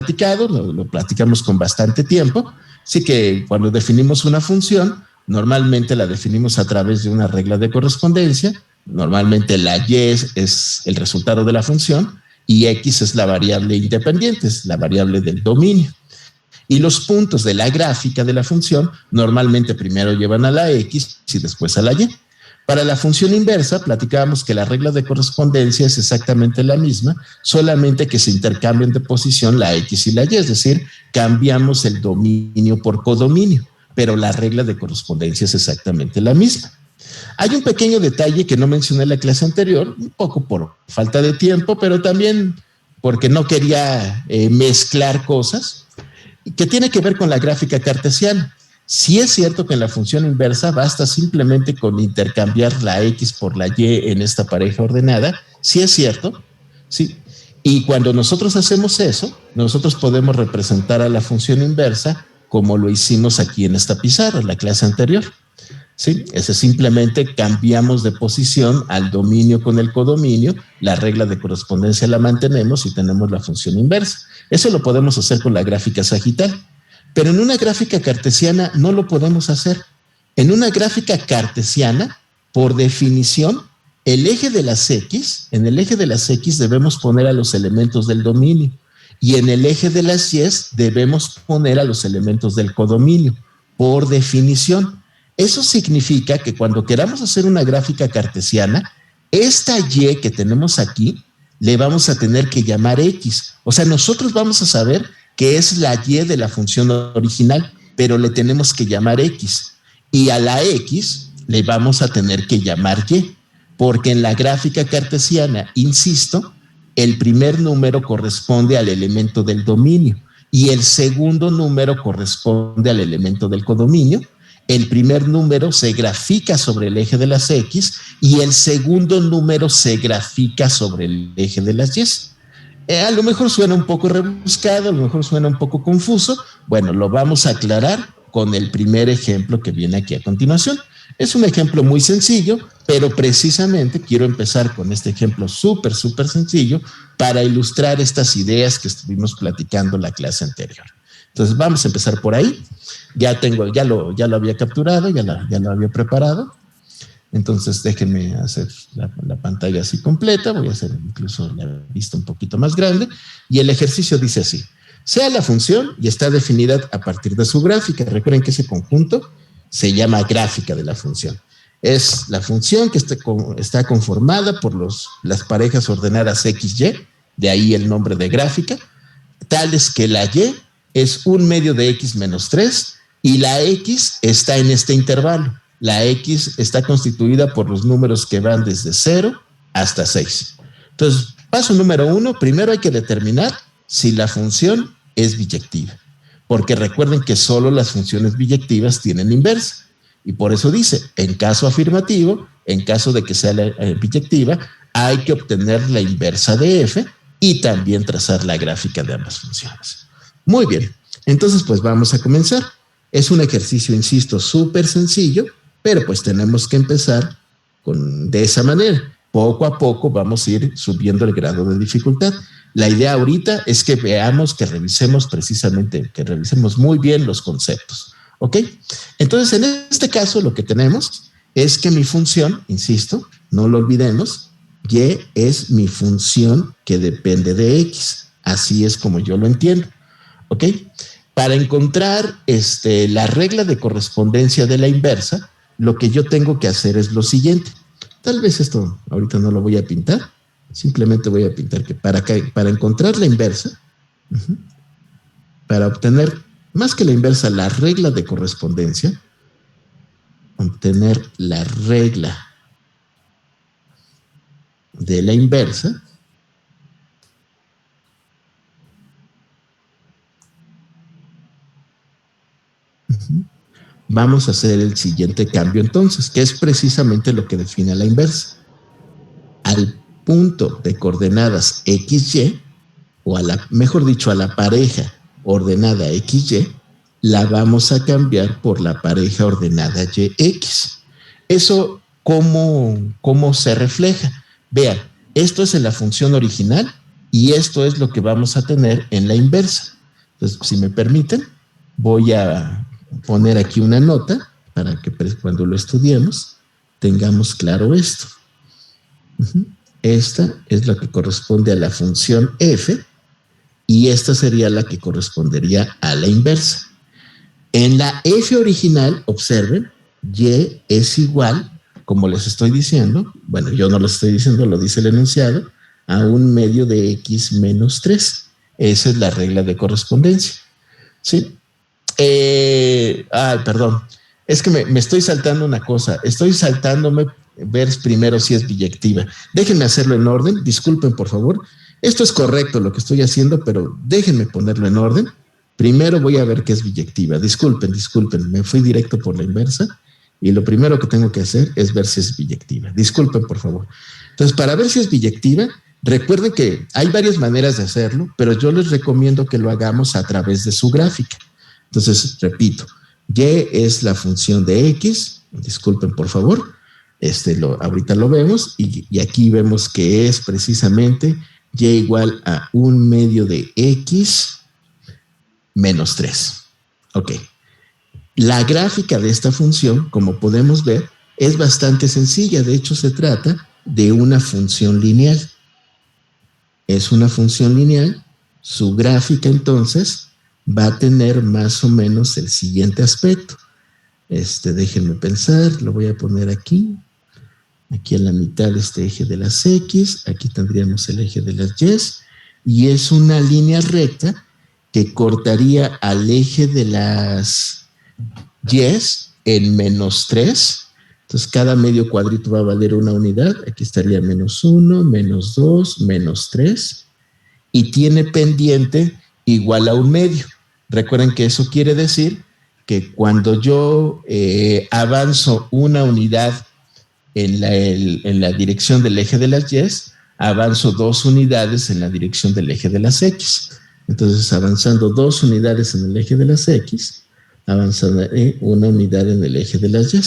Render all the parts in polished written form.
platicado, lo platicamos con bastante tiempo. Así que cuando definimos una función, normalmente la definimos a través de una regla de correspondencia. Normalmente la y es el resultado de la función y x es la variable independiente, es la variable del dominio. Y los puntos de la gráfica de la función normalmente primero llevan a la x y después a la y. Para la función inversa, platicábamos que la regla de correspondencia es exactamente la misma, solamente que se intercambian de posición la x y la y, es decir, cambiamos el dominio por codominio, pero la regla de correspondencia es exactamente la misma. Hay un pequeño detalle que no mencioné en la clase anterior, un poco por falta de tiempo, pero también porque no quería mezclar cosas, que tiene que ver con la gráfica cartesiana. Sí es cierto que en la función inversa basta simplemente con intercambiar la x por la y en esta pareja ordenada. Sí es cierto, sí. Y cuando nosotros hacemos eso, nosotros podemos representar a la función inversa como lo hicimos aquí en esta pizarra, en la clase anterior. ¿Sí? Ese simplemente cambiamos de posición al dominio con el codominio, la regla de correspondencia la mantenemos y tenemos la función inversa. Eso lo podemos hacer con la gráfica sagital. Pero en una gráfica cartesiana no lo podemos hacer. En una gráfica cartesiana, por definición, el eje de las x, en el eje de las x debemos poner a los elementos del dominio y en el eje de las y debemos poner a los elementos del codominio, por definición. Eso significa que cuando queramos hacer una gráfica cartesiana, esta y que tenemos aquí le vamos a tener que llamar x. O sea, nosotros vamos a saber que es la y de la función original, pero le tenemos que llamar x. Y a la x le vamos a tener que llamar y, porque en la gráfica cartesiana, insisto, el primer número corresponde al elemento del dominio y el segundo número corresponde al elemento del codominio. El primer número se grafica sobre el eje de las x y el segundo número se grafica sobre el eje de las y. A lo mejor suena un poco rebuscado, a lo mejor suena un poco confuso. Bueno, lo vamos a aclarar con el primer ejemplo que viene aquí a continuación. Es un ejemplo muy sencillo, pero precisamente quiero empezar con este ejemplo súper sencillo para ilustrar estas ideas que estuvimos platicando en la clase anterior. Entonces vamos a empezar por ahí. Ya lo había capturado, ya lo había preparado. Entonces déjenme hacer la pantalla así completa, voy a hacer incluso la vista un poquito más grande y el ejercicio dice así: sea la función y está definida a partir de su gráfica. Recuerden que ese conjunto se llama gráfica de la función. Es la función que está conformada por las parejas ordenadas XY, de ahí el nombre de gráfica, tales que la Y es 1/2 de x menos 3 y la X está en este intervalo. La X está constituida por los números que van desde 0 hasta 6. Entonces, paso número 1, primero hay que determinar si la función es biyectiva, porque recuerden que solo las funciones biyectivas tienen inversa, y por eso dice, en caso afirmativo, en caso de que sea biyectiva, hay que obtener la inversa de f y también trazar la gráfica de ambas funciones. Muy bien, entonces pues vamos a comenzar. Es un ejercicio, insisto, súper sencillo, pero pues tenemos que empezar de esa manera. Poco a poco vamos a ir subiendo el grado de dificultad. La idea ahorita es que veamos, que revisemos muy bien los conceptos, ¿ok? Entonces, en este caso lo que tenemos es que mi función, insisto, no lo olvidemos, y es mi función que depende de x. Así es como yo lo entiendo, ¿ok? Para encontrar la regla de correspondencia de la inversa, lo que yo tengo que hacer es lo siguiente. Tal vez esto ahorita no lo voy a pintar, simplemente voy a pintar que para encontrar la inversa, para obtener, más que la inversa, la regla de correspondencia, obtener la regla de la inversa, vamos a hacer el siguiente cambio entonces, que es precisamente lo que define la inversa. Al punto de coordenadas XY, o mejor dicho, a la pareja ordenada XY, la vamos a cambiar por la pareja ordenada YX. ¿Eso cómo se refleja? Vean, esto es en la función original Y esto es lo que vamos a tener en la inversa. Entonces, si me permiten, voy a poner aquí una nota para que cuando lo estudiemos tengamos claro esto. Esta es la que corresponde a la función f y esta sería la que correspondería a la inversa. En la f original, observen, y es igual, como les estoy diciendo, bueno, yo no lo estoy diciendo, lo dice el enunciado, a 1/2 de x menos 3. Esa es la regla de correspondencia. ¿Sí? Perdón. Es que me estoy saltando una cosa. Estoy saltándome ver primero si es biyectiva. Déjenme hacerlo en orden. Disculpen, por favor. Esto es correcto lo que estoy haciendo, pero déjenme ponerlo en orden. Primero voy a ver qué es biyectiva. Disculpen. Me fui directo por la inversa y lo primero que tengo que hacer es ver si es biyectiva. Disculpen, por favor. Entonces, para ver si es biyectiva, recuerden que hay varias maneras de hacerlo, pero yo les recomiendo que lo hagamos a través de su gráfica. Entonces, repito, y es la función de x, disculpen por favor, ahorita lo vemos, y aquí vemos que es precisamente y igual a 1/2 de x menos 3. Ok. La gráfica de esta función, como podemos ver, es bastante sencilla. De hecho, se trata de una función lineal. Es una función lineal. Su gráfica, entonces, va a tener más o menos el siguiente aspecto. Déjenme pensar, lo voy a poner aquí. Aquí en la mitad este eje de las X, aquí tendríamos el eje de las Y, y es una línea recta que cortaría al eje de las Y en menos 3. Entonces, cada medio cuadrito va a valer una unidad. Aquí estaría menos 1, menos 2, menos 3. Y tiene pendiente igual a 1/2. Recuerden que eso quiere decir que cuando yo avanzo una unidad en la dirección del eje de las Y, avanzo 2 unidades en la dirección del eje de las X. Entonces, avanzando 2 unidades en el eje de las X, avanzaré una unidad en el eje de las Y.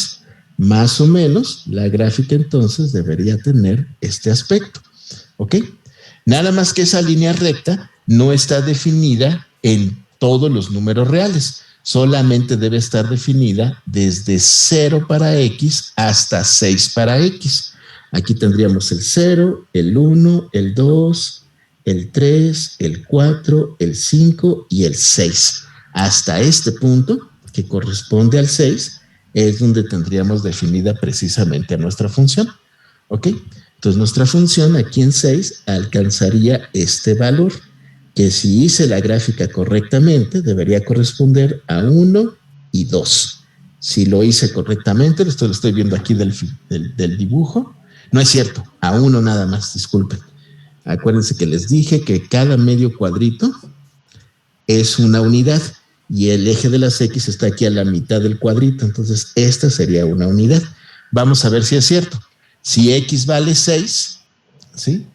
Más o menos, la gráfica entonces debería tener este aspecto. ¿Ok? Nada más que esa línea recta no está definida en todos los números reales. Solamente debe estar definida desde 0 para X hasta 6 para X. Aquí tendríamos el 0, el 1, el 2, el 3, el 4, el 5 y el 6. Hasta este punto, que corresponde al 6, es donde tendríamos definida precisamente a nuestra función. ¿Ok? Entonces, nuestra función aquí en 6 alcanzaría este valor, que si hice la gráfica correctamente, debería corresponder a 1 y 2. Si lo hice correctamente, esto lo estoy viendo aquí del dibujo, no es cierto, a 1 nada más, disculpen. Acuérdense que les dije que cada medio cuadrito es una unidad y el eje de las X está aquí a la mitad del cuadrito, entonces esta sería una unidad. Vamos a ver si es cierto. Si X vale 6, ¿sí?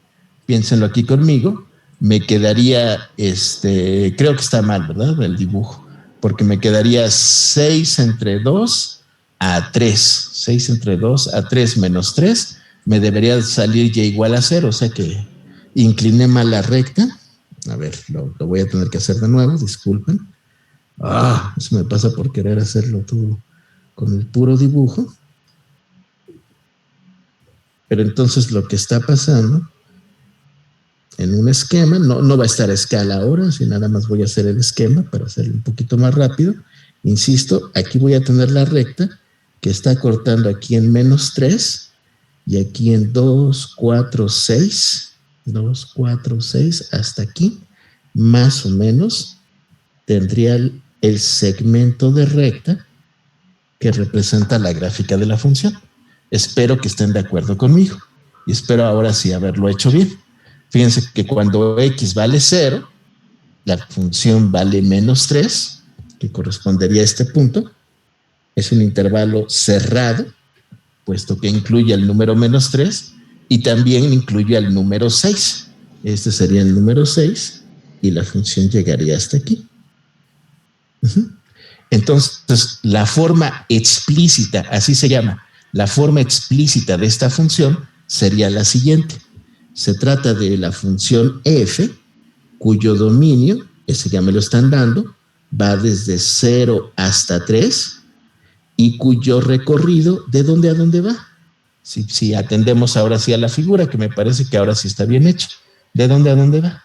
Piénsenlo aquí conmigo, me quedaría, creo que está mal, ¿verdad? El dibujo, porque me quedaría 6 entre 2 a 3. 6 entre 2 a 3 menos 3, me debería salir y igual a 0, o sea que incliné mal la recta. A ver, lo voy a tener que hacer de nuevo, disculpen. Eso me pasa por querer hacerlo todo con el puro dibujo. Pero entonces lo que está pasando en un esquema, no va a estar a escala ahora, si nada más voy a hacer el esquema para hacerlo un poquito más rápido. Insisto, aquí voy a tener la recta que está cortando aquí en menos 3 y aquí en 2, 4, 6. 2, 4, 6, hasta aquí, más o menos, tendría el segmento de recta que representa la gráfica de la función. Espero que estén de acuerdo conmigo y espero ahora sí haberlo hecho bien. Fíjense que cuando X vale 0, la función vale menos 3, que correspondería a este punto. Es un intervalo cerrado, puesto que incluye el número menos 3 y también incluye al número 6. Este sería el número 6 y la función llegaría hasta aquí. Entonces, la forma explícita, así se llama, la forma explícita de esta función sería la siguiente. Se trata de la función f, cuyo dominio, ese ya me lo están dando, va desde 0 hasta 3 y cuyo recorrido, ¿de dónde a dónde va? Si atendemos ahora sí a la figura, que me parece que ahora sí está bien hecha. ¿De dónde a dónde va?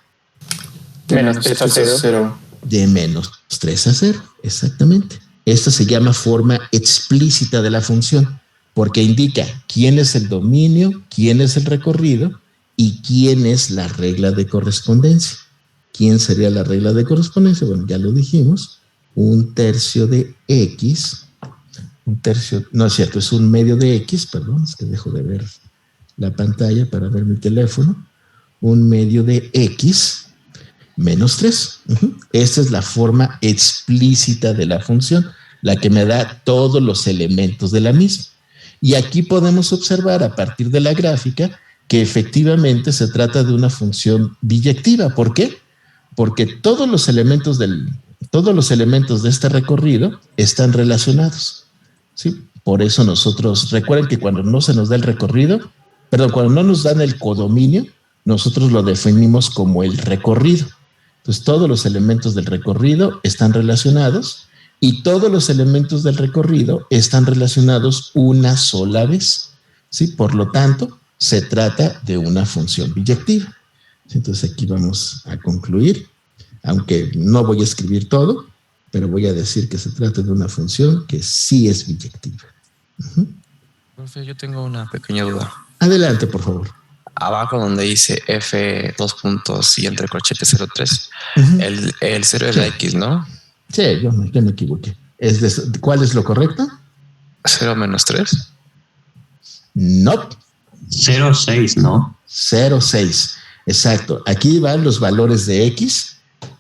Menos 3 a 0. De menos 3 a 0, exactamente. Esta se llama forma explícita de la función, porque indica quién es el dominio, quién es el recorrido y quién es la regla de correspondencia. ¿Quién sería la regla de correspondencia? Bueno, ya lo dijimos, 1/3 de x, no es cierto, es 1/2 de x, perdón, es que dejo de ver la pantalla para ver mi teléfono, 1/2 de x menos 3. Esta es la forma explícita de la función, la que me da todos los elementos de la misma. Y aquí podemos observar a partir de la gráfica que efectivamente se trata de una función biyectiva. ¿Por qué? Porque todos los elementos de este recorrido están relacionados, ¿sí? Por eso nosotros, recuerden que cuando no se nos da el recorrido, cuando no nos dan el codominio, nosotros lo definimos como el recorrido. Entonces, todos los elementos del recorrido están relacionados y todos los elementos del recorrido están relacionados una sola vez, ¿sí? Por lo tanto, se trata de una función biyectiva. Entonces, aquí vamos a concluir, aunque no voy a escribir todo, pero voy a decir que se trata de una función que sí es biyectiva. Profe, yo tengo una pequeña duda. Adelante, por favor. Abajo donde dice F 2 puntos y entre corchetes 0,3, el 0 es la X, ¿no? Sí, yo me equivoqué. ¿Cuál es lo correcto? 0 menos 3. No. 0,6, ¿no? 0,6. Exacto. Aquí van los valores de X,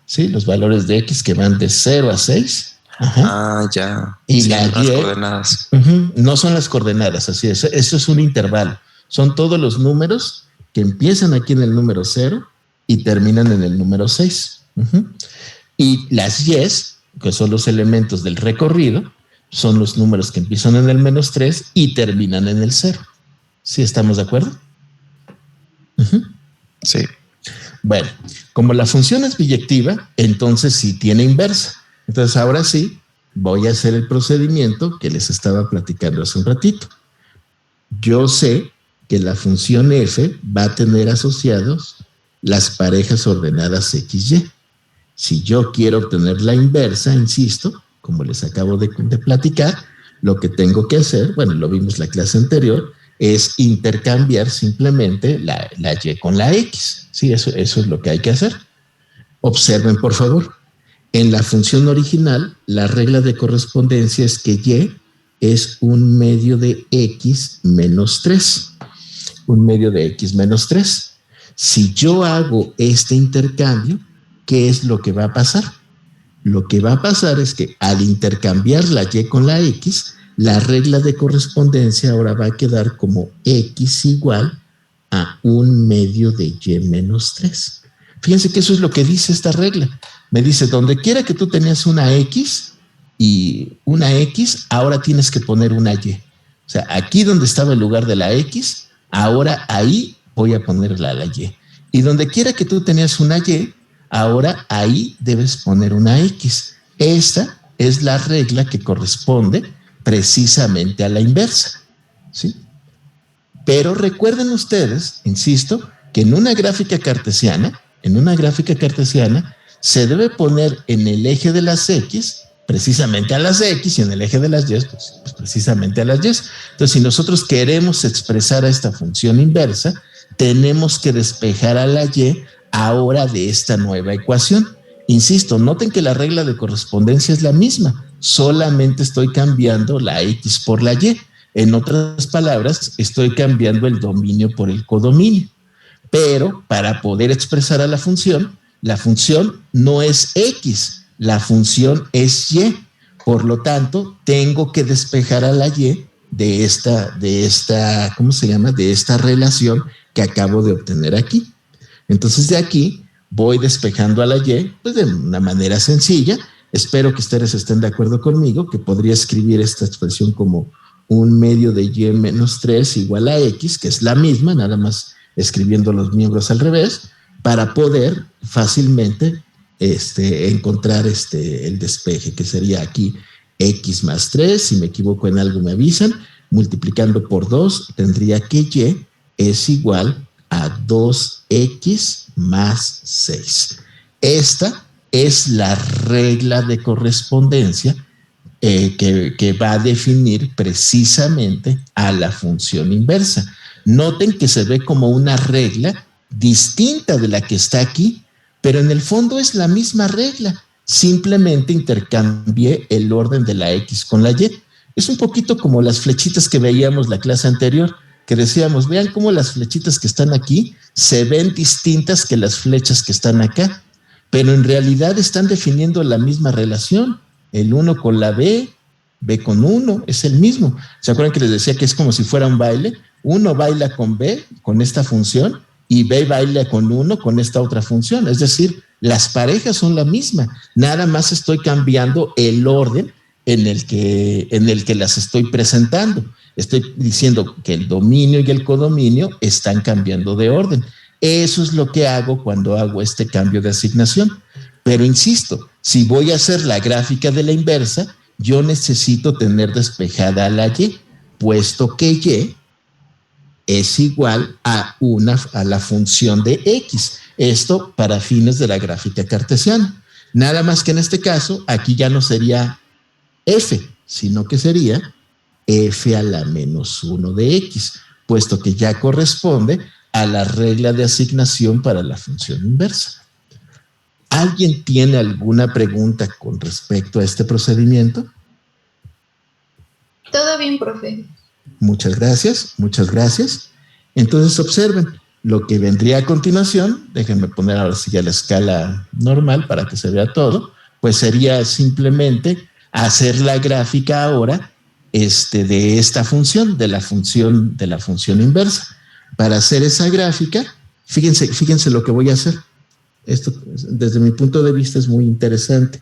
¿sí? Los valores de X que van de 0 a 6. Ajá. Ah, ya. Y sí, las coordenadas. No son las coordenadas, así es. Esto es un intervalo. Son todos los números que empiezan aquí en el número 0 y terminan en el número 6. Y las Y's, que son los elementos del recorrido, son los números que empiezan en el menos 3 y terminan en el 0. ¿Sí estamos de acuerdo? Sí. Bueno, como la función es biyectiva, entonces sí tiene inversa. Entonces ahora sí voy a hacer el procedimiento que les estaba platicando hace un ratito. Yo sé que la función f va a tener asociados las parejas ordenadas XY. Si yo quiero obtener la inversa, insisto, como les acabo de platicar, lo que tengo que hacer, bueno, lo vimos la clase anterior, es intercambiar simplemente la Y con la X. Sí, eso es lo que hay que hacer. Observen, por favor. En la función original, la regla de correspondencia es que Y es 1/2 de X menos 3. 1/2 de X menos 3. Si yo hago este intercambio, ¿qué es lo que va a pasar? Lo que va a pasar es que al intercambiar la Y con la X, la regla de correspondencia ahora va a quedar como X igual a 1/2 de Y menos 3. Fíjense que eso es lo que dice esta regla. Me dice, donde quiera que tú tenías una X y una X, ahora tienes que poner una Y. O sea, aquí donde estaba el lugar de la X, ahora ahí voy a poner la Y. Y donde quiera que tú tenías una Y, ahora ahí debes poner una X. Esta es la regla que corresponde precisamente a la inversa, ¿sí? Pero recuerden ustedes, insisto, que en una gráfica cartesiana, se debe poner en el eje de las X precisamente a las X y en el eje de las Y, pues precisamente a las Y. Entonces, si nosotros queremos expresar a esta función inversa, tenemos que despejar a la Y ahora de esta nueva ecuación. Insisto, noten que la regla de correspondencia es la misma, solamente estoy cambiando la X por la Y. En otras palabras, estoy cambiando el dominio por el codominio. Pero para poder expresar a la función no es X, la función es Y. Por lo tanto, tengo que despejar a la Y de esta, ¿cómo se llama? De esta relación que acabo de obtener aquí. Entonces, de aquí voy despejando a la Y, pues de una manera sencilla. Espero que ustedes estén de acuerdo conmigo, que podría escribir esta expresión como 1/2 de Y menos 3 igual a X, que es la misma, nada más escribiendo los miembros al revés, para poder fácilmente encontrar el despeje, que sería aquí x más 3, si me equivoco en algo me avisan, multiplicando por 2, tendría que y es igual a 2x más 6. Esta es la regla de correspondencia que va a definir precisamente a la función inversa. Noten que se ve como una regla distinta de la que está aquí, pero en el fondo es la misma regla. Simplemente intercambié el orden de la X con la Y. Es un poquito como las flechitas que veíamos la clase anterior, que decíamos, vean cómo las flechitas que están aquí se ven distintas que las flechas que están acá, pero en realidad están definiendo la misma relación. El 1 con la B, B con 1, es el mismo. ¿Se acuerdan que les decía que es como si fuera un baile? 1 baila con B, con esta función, y B baila con 1, con esta otra función. Es decir, las parejas son la misma. Nada más estoy cambiando el orden en el que las estoy presentando. Estoy diciendo que el dominio y el codominio están cambiando de orden. Eso es lo que hago cuando hago este cambio de asignación. Pero insisto, si voy a hacer la gráfica de la inversa, yo necesito tener despejada a la y, puesto que y es igual a la función de x. Esto para fines de la gráfica cartesiana. Nada más que en este caso, aquí ya no sería f, sino que sería f a la menos 1 de x, puesto que ya corresponde a la regla de asignación para la función inversa. ¿Alguien tiene alguna pregunta con respecto a este procedimiento? Todo bien, profe. Muchas gracias, muchas gracias. Entonces observen, lo que vendría a continuación, déjenme poner ahora sí ya la escala normal para que se vea todo, pues sería simplemente hacer la gráfica ahora de esta función, de la función inversa. Para hacer esa gráfica, fíjense lo que voy a hacer. Esto, desde mi punto de vista, es muy interesante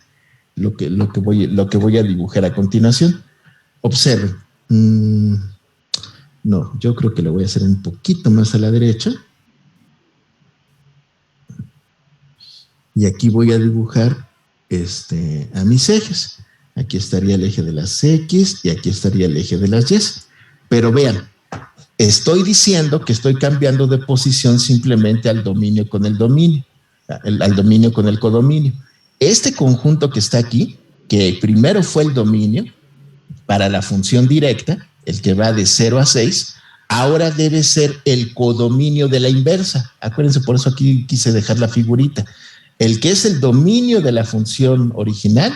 lo que voy a dibujar a continuación. Observen. No, yo creo que lo voy a hacer un poquito más a la derecha. Y aquí voy a dibujar a mis ejes. Aquí estaría el eje de las X y aquí estaría el eje de las Y. Pero vean, estoy diciendo que estoy cambiando de posición simplemente al dominio con el dominio, al dominio con el codominio. Este conjunto que está aquí, que primero fue el dominio para la función directa, el que va de 0 a 6, ahora debe ser el codominio de la inversa. Acuérdense, por eso aquí quise dejar la figurita. El que es el dominio de la función original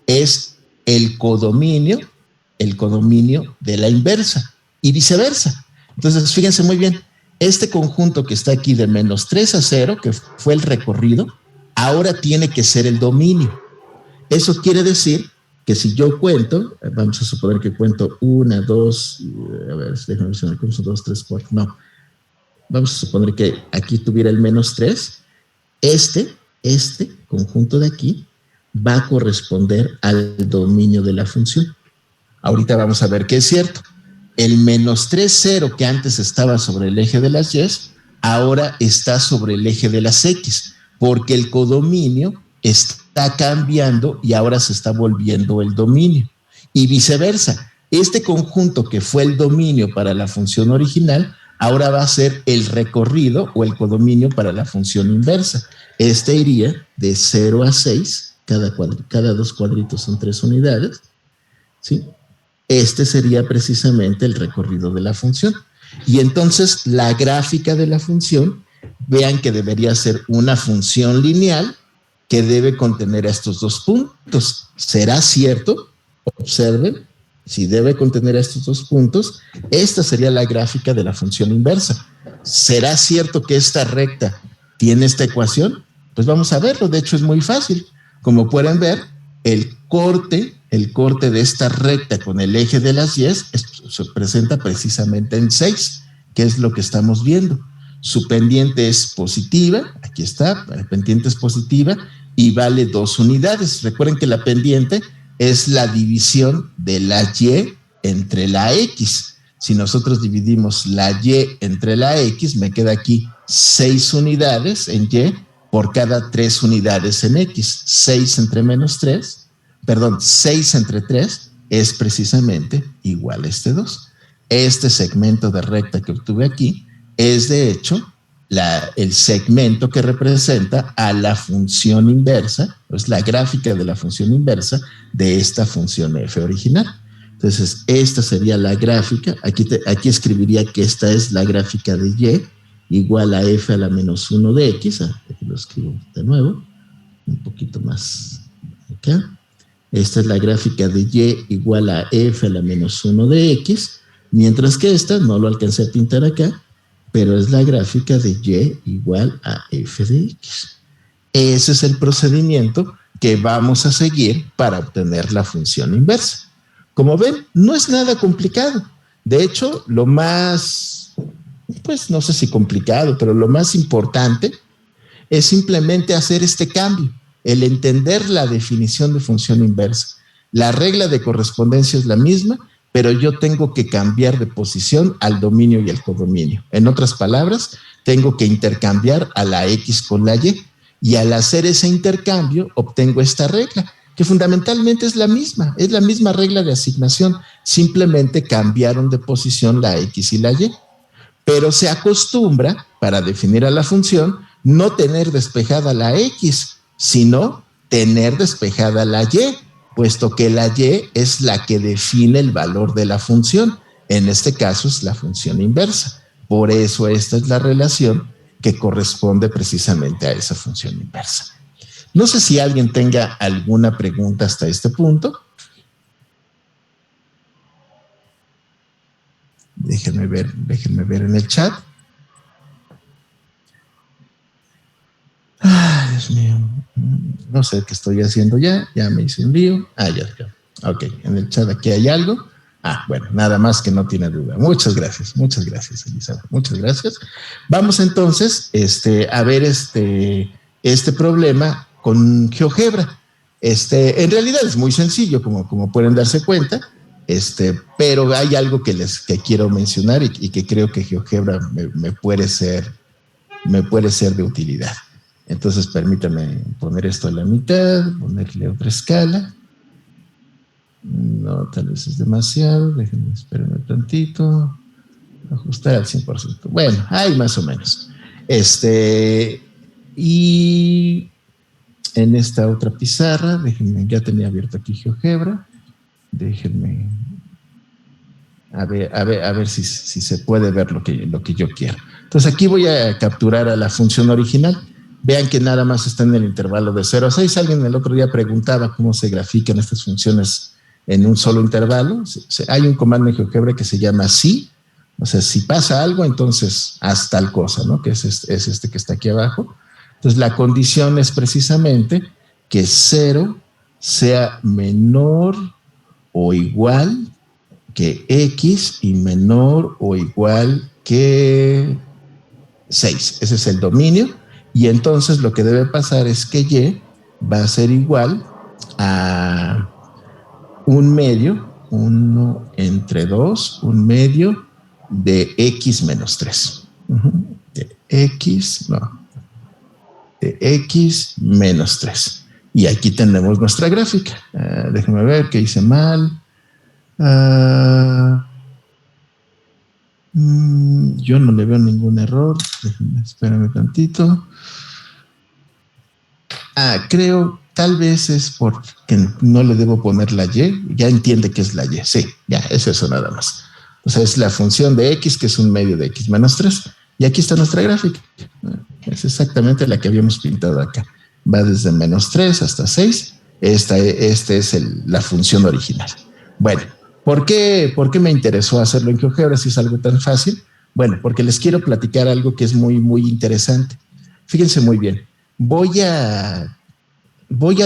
es el codominio de la inversa y viceversa. Entonces, fíjense muy bien, este conjunto que está aquí de menos 3 a 0, que fue el recorrido, ahora tiene que ser el dominio. Eso quiere decir que si yo cuento, vamos a suponer que cuento 1, 2, a ver, déjame ver si me acuerdo, 2, 3, 4, no. Vamos a suponer que aquí tuviera el menos 3. Este conjunto de aquí va a corresponder al dominio de la función. Ahorita vamos a ver que es cierto. El menos 3, 0 que antes estaba sobre el eje de las Y, ahora está sobre el eje de las X, porque el codominio está cambiando y ahora se está volviendo el dominio. Y viceversa, este conjunto que fue el dominio para la función original, ahora va a ser el recorrido o el codominio para la función inversa. Este iría de 0 a 6, cada dos cuadritos son 3 unidades, ¿sí? Este sería precisamente el recorrido de la función. Y entonces la gráfica de la función, vean que debería ser una función lineal que debe contener estos dos puntos. ¿Será cierto? Observen, si debe contener estos dos puntos, esta sería la gráfica de la función inversa. ¿Será cierto que esta recta tiene esta ecuación? Pues vamos a verlo, de hecho es muy fácil. Como pueden ver, el corte de esta recta con el eje de las Y se presenta precisamente en 6, que es lo que estamos viendo. Su pendiente es positiva, aquí está, la pendiente es positiva y vale 2 unidades. Recuerden que la pendiente es la división de la Y entre la X. Si nosotros dividimos la y entre la x, me queda aquí 6 unidades en y por cada 3 unidades en x. 6 entre 3 es precisamente igual a este 2. Este segmento de recta que obtuve aquí es de hecho el segmento que representa a la función inversa, es la gráfica de la función inversa de esta función f original. Entonces, esta sería la gráfica. Aquí escribiría que esta es la gráfica de y igual a f a la menos 1 de x. Aquí lo escribo de nuevo, un poquito más acá. Esta es la gráfica de y igual a f a la menos 1 de x, mientras que esta, no lo alcancé a pintar acá, pero es la gráfica de y igual a f de x. Ese es el procedimiento que vamos a seguir para obtener la función inversa. Como ven, no es nada complicado. De hecho, lo más, pues no sé si complicado, pero lo más importante es simplemente hacer este cambio, el entender la definición de función inversa. La regla de correspondencia es la misma, pero yo tengo que cambiar de posición al dominio y al codominio. En otras palabras, tengo que intercambiar a la x con la y al hacer ese intercambio obtengo esta regla, que fundamentalmente es la misma regla de asignación, simplemente cambiaron de posición la x y la y. Pero se acostumbra, para definir a la función, no tener despejada la x, sino tener despejada la y, puesto que la y es la que define el valor de la función. En este caso es la función inversa. Por eso esta es la relación que corresponde precisamente a esa función inversa. No sé si alguien tenga alguna pregunta hasta este punto. Déjenme ver en el chat. Ay, Dios mío. No sé qué estoy haciendo ya me hice un lío. Ya. Ok, en el chat aquí hay algo. Bueno, nada más que no tiene duda. Muchas gracias, Elizabeth. Muchas gracias. Vamos entonces a ver este problema con GeoGebra. En realidad es muy sencillo, como pueden darse cuenta, pero hay algo que quiero mencionar y que creo que GeoGebra me puede ser de utilidad. Entonces, permítame poner esto a la mitad, ponerle otra escala. No, tal vez es demasiado. Déjenme, espérenme tantito. Ajustar al 100%. Bueno, ahí más o menos. Y en esta otra pizarra, déjenme, ya tenía abierto aquí GeoGebra. Déjenme a ver si se puede ver lo que yo quiero. Entonces aquí voy a capturar a la función original. Vean que nada más está en el intervalo de 0 a 6. Alguien el otro día preguntaba cómo se grafican estas funciones en un solo intervalo. Hay un comando en GeoGebra que se llama si. O sea, si pasa algo, entonces haz tal cosa, ¿no? Que es este que está aquí abajo. Entonces la condición es precisamente que 0 sea menor o igual que x y menor o igual que 6. Ese es el dominio. Y entonces lo que debe pasar es que y va a ser igual a 1 entre 2, 1/2 de x menos 3. De x menos 3. Y aquí tenemos nuestra gráfica. Déjenme ver qué hice mal. Yo no le veo ningún error. Espérame tantito. Creo, tal vez es porque no le debo poner la y. Ya entiende que es la y. Sí, ya, es eso nada más. O sea, es la función de x, que es 1/2 de x menos 3. Y aquí está nuestra gráfica. Es exactamente la que habíamos pintado acá. Va desde menos 3 hasta 6. Esta es la función original. Bueno, ¿por qué me interesó hacerlo en GeoGebra si es algo tan fácil? Bueno, porque les quiero platicar algo que es muy, muy interesante. Fíjense muy bien. Voy a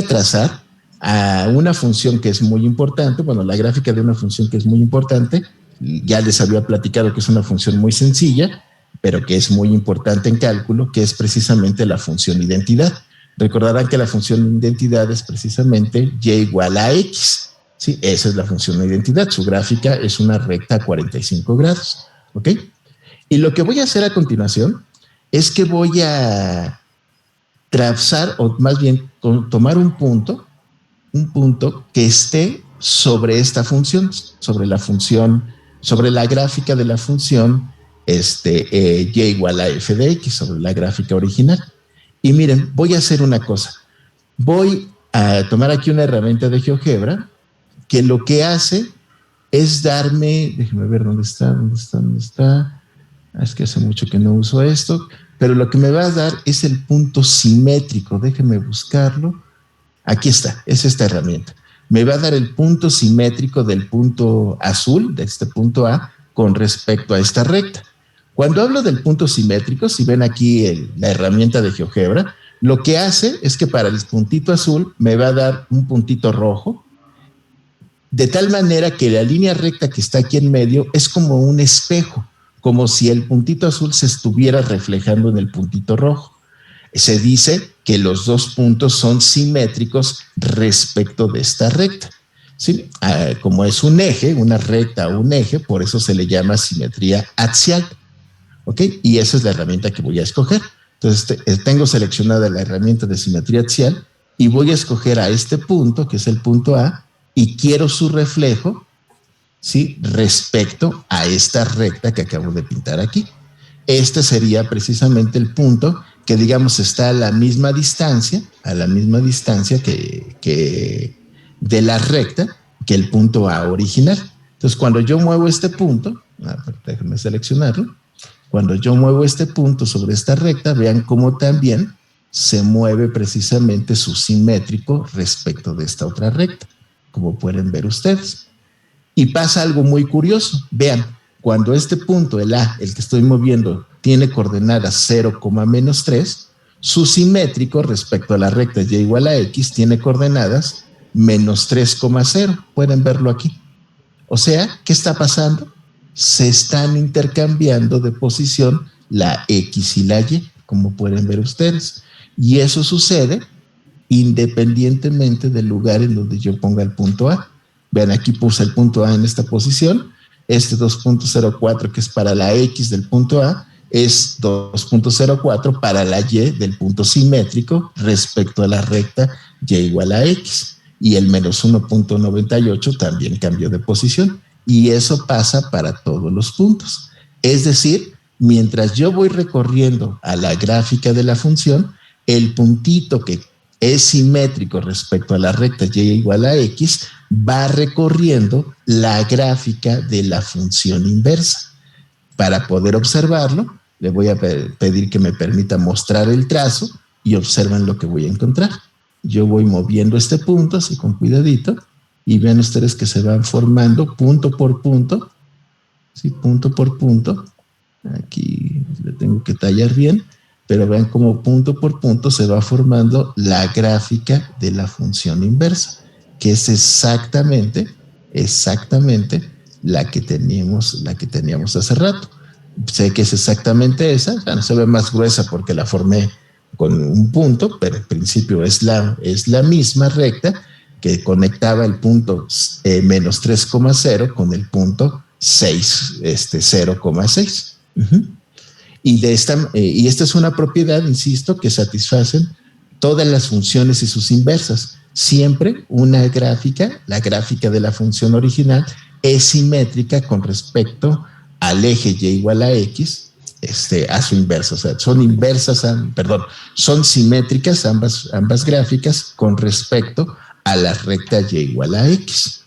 trazar a una función que es muy importante. Bueno, la gráfica de una función que es muy importante. Ya les había platicado que es una función muy sencilla, pero que es muy importante en cálculo, que es precisamente la función identidad. Recordarán que la función identidad es precisamente y igual a x. ¿sí? Esa es la función de identidad. Su gráfica es una recta a 45 grados. ¿Ok? Y lo que voy a hacer a continuación es que voy a trazar, o más bien tomar un punto que esté sobre esta función, sobre la gráfica de la función y igual a f de x, sobre la gráfica original. Y miren, voy a hacer una cosa. Voy a tomar aquí una herramienta de GeoGebra que lo que hace es darme, déjenme ver dónde está. Es que hace mucho que no uso esto, pero lo que me va a dar es el punto simétrico. Déjenme buscarlo. Aquí está, es esta herramienta. Me va a dar el punto simétrico del punto azul, de este punto A, con respecto a esta recta. Cuando hablo del punto simétrico, si ven aquí la herramienta de GeoGebra, lo que hace es que para el puntito azul me va a dar un puntito rojo, de tal manera que la línea recta que está aquí en medio es como un espejo, como si el puntito azul se estuviera reflejando en el puntito rojo. Se dice que los dos puntos son simétricos respecto de esta recta. ¿Sí? Como es un eje, una recta o un eje, por eso se le llama simetría axial. ¿Ok? Y esa es la herramienta que voy a escoger. Entonces, tengo seleccionada la herramienta de simetría axial y voy a escoger a este punto, que es el punto A, y quiero su reflejo, ¿sí? Respecto a esta recta que acabo de pintar aquí. Este sería precisamente el punto que, digamos, está a la misma distancia que de la recta que el punto A original. Entonces, cuando yo muevo este punto, déjenme seleccionarlo, cuando yo muevo este punto sobre esta recta, vean cómo también se mueve precisamente su simétrico respecto de esta otra recta, como pueden ver ustedes. Y pasa algo muy curioso. Vean, cuando este punto, el A, el que estoy moviendo, tiene coordenadas 0, menos 3, su simétrico respecto a la recta y igual a x tiene coordenadas menos 3,0. Pueden verlo aquí. O sea, ¿qué está pasando? Se están intercambiando de posición la x y la y, como pueden ver ustedes. Y eso sucede independientemente del lugar en donde yo ponga el punto A. Vean, aquí puse el punto A en esta posición. Este 2.04, que es para la X del punto A, es 2.04 para la Y del punto simétrico respecto a la recta Y igual a X. Y el menos 1.98 también cambió de posición. Y eso pasa para todos los puntos. Es decir, mientras yo voy recorriendo a la gráfica de la función, el puntito que es simétrico respecto a la recta y igual a x, va recorriendo la gráfica de la función inversa. Para poder observarlo, le voy a pedir que me permita mostrar el trazo y observen lo que voy a encontrar. Yo voy moviendo este punto así con cuidadito y vean ustedes que se van formando punto por punto, ¿sí? Punto por punto. Aquí le tengo que tallar bien, pero vean cómo punto por punto se va formando la gráfica de la función inversa, que es exactamente la que teníamos hace rato. Sé que es exactamente esa, ya no se ve más gruesa porque la formé con un punto, pero en principio es la misma recta que conectaba el punto menos 3,0 con el punto 0,6. Y esta es una propiedad, insisto, que satisfacen todas las funciones y sus inversas. Siempre una gráfica, la gráfica de la función original, es simétrica con respecto al eje y igual a x, a su inversa. O sea, son simétricas ambas gráficas con respecto a la recta y igual a x.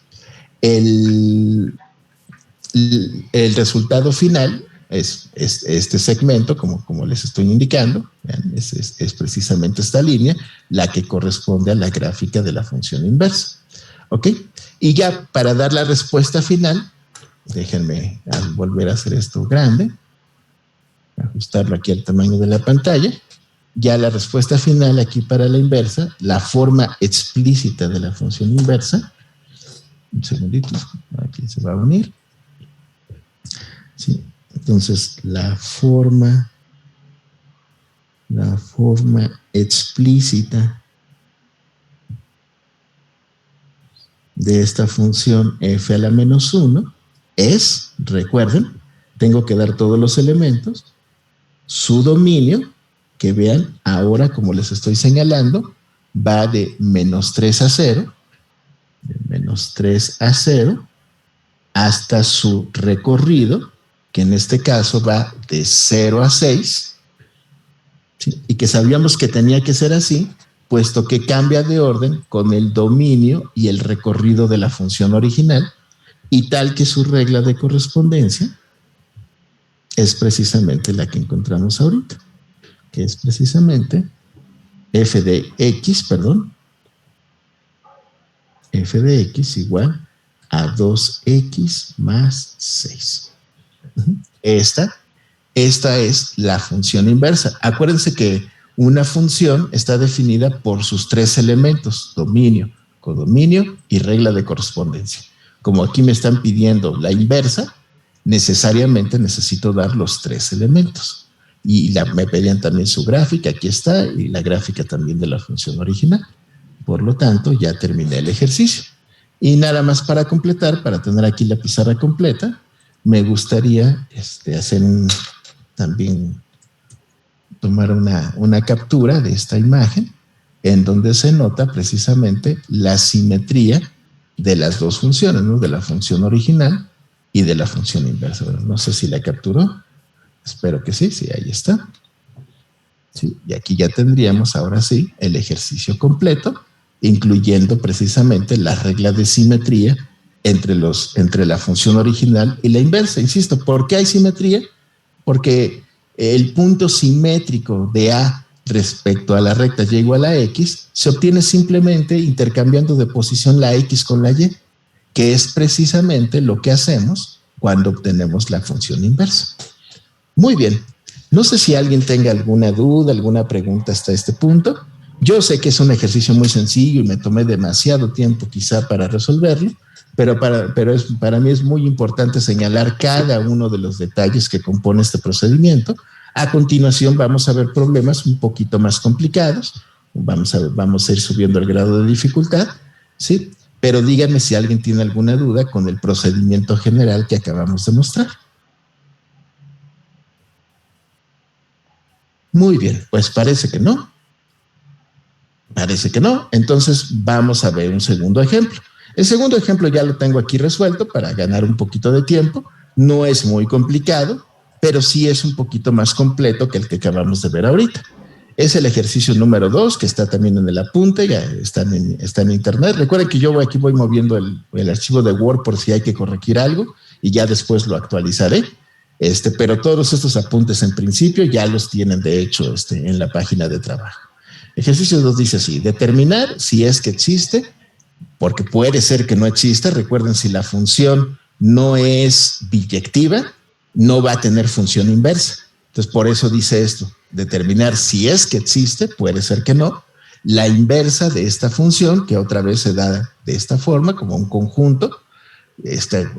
El resultado final es este segmento, como les estoy indicando, ¿vean? Es precisamente esta línea la que corresponde a la gráfica de la función inversa. ¿Ok? Y ya para dar la respuesta final, déjenme volver a hacer esto grande, ajustarlo aquí al tamaño de la pantalla. Ya la respuesta final aquí para la inversa, la forma explícita de la función inversa. Un segundito, aquí se va a unir. ¿Sí? Entonces, la forma explícita de esta función f a la menos 1 es, recuerden, tengo que dar todos los elementos, su dominio, que vean, ahora como les estoy señalando, va de menos 3 a 0, de menos 3 a 0, hasta su recorrido, que en este caso va de 0 a 6, ¿sí? Y que sabíamos que tenía que ser así, puesto que cambia de orden con el dominio y el recorrido de la función original, y tal que su regla de correspondencia es precisamente la que encontramos ahorita, que es precisamente f de x igual a 2x más 6. Esta es la función inversa. Acuérdense que una función está definida por sus tres elementos: dominio, codominio y regla de correspondencia. Como aquí me están pidiendo la inversa, necesariamente necesito dar los tres elementos. Y me pedían también su gráfica, aquí está, y la gráfica también de la función original. Por lo tanto, ya terminé el ejercicio. Y nada más para completar, para tener aquí la pizarra completa, me gustaría hacer también tomar una captura de esta imagen en donde se nota precisamente la simetría de las dos funciones, ¿no? De la función original y de la función inversa. Bueno, no sé si la capturó. Espero que sí, ahí está. Sí, y aquí ya tendríamos ahora sí el ejercicio completo, incluyendo precisamente la regla de simetría entre la función original y la inversa. Insisto, ¿por qué hay simetría? Porque el punto simétrico de A respecto a la recta y igual a X se obtiene simplemente intercambiando de posición la X con la Y, que es precisamente lo que hacemos cuando obtenemos la función inversa. Muy bien. No sé si alguien tenga alguna duda, alguna pregunta hasta este punto. Yo sé que es un ejercicio muy sencillo y me tomé demasiado tiempo quizá para resolverlo, pero para mí es muy importante señalar cada uno de los detalles que compone este procedimiento. A continuación vamos a ver problemas un poquito más complicados. Vamos a ir subiendo el grado de dificultad, ¿sí? Pero díganme si alguien tiene alguna duda con el procedimiento general que acabamos de mostrar. Muy bien, pues parece que no. Parece que no. Entonces vamos a ver un segundo ejemplo. El segundo ejemplo ya lo tengo aquí resuelto para ganar un poquito de tiempo. No es muy complicado, pero sí es un poquito más completo que el que acabamos de ver ahorita. Es el ejercicio número 2, que está también en el apunte, ya está en internet. Recuerden que yo aquí voy moviendo el archivo de Word por si hay que corregir algo y ya después lo actualizaré. Pero todos estos apuntes en principio ya los tienen de hecho en la página de trabajo. Ejercicio 2 dice así: determinar si es que existe, porque puede ser que no exista. Recuerden, si la función no es biyectiva, no va a tener función inversa. Entonces, por eso dice esto: determinar si es que existe, puede ser que no, la inversa de esta función, que otra vez se da de esta forma, como un conjunto.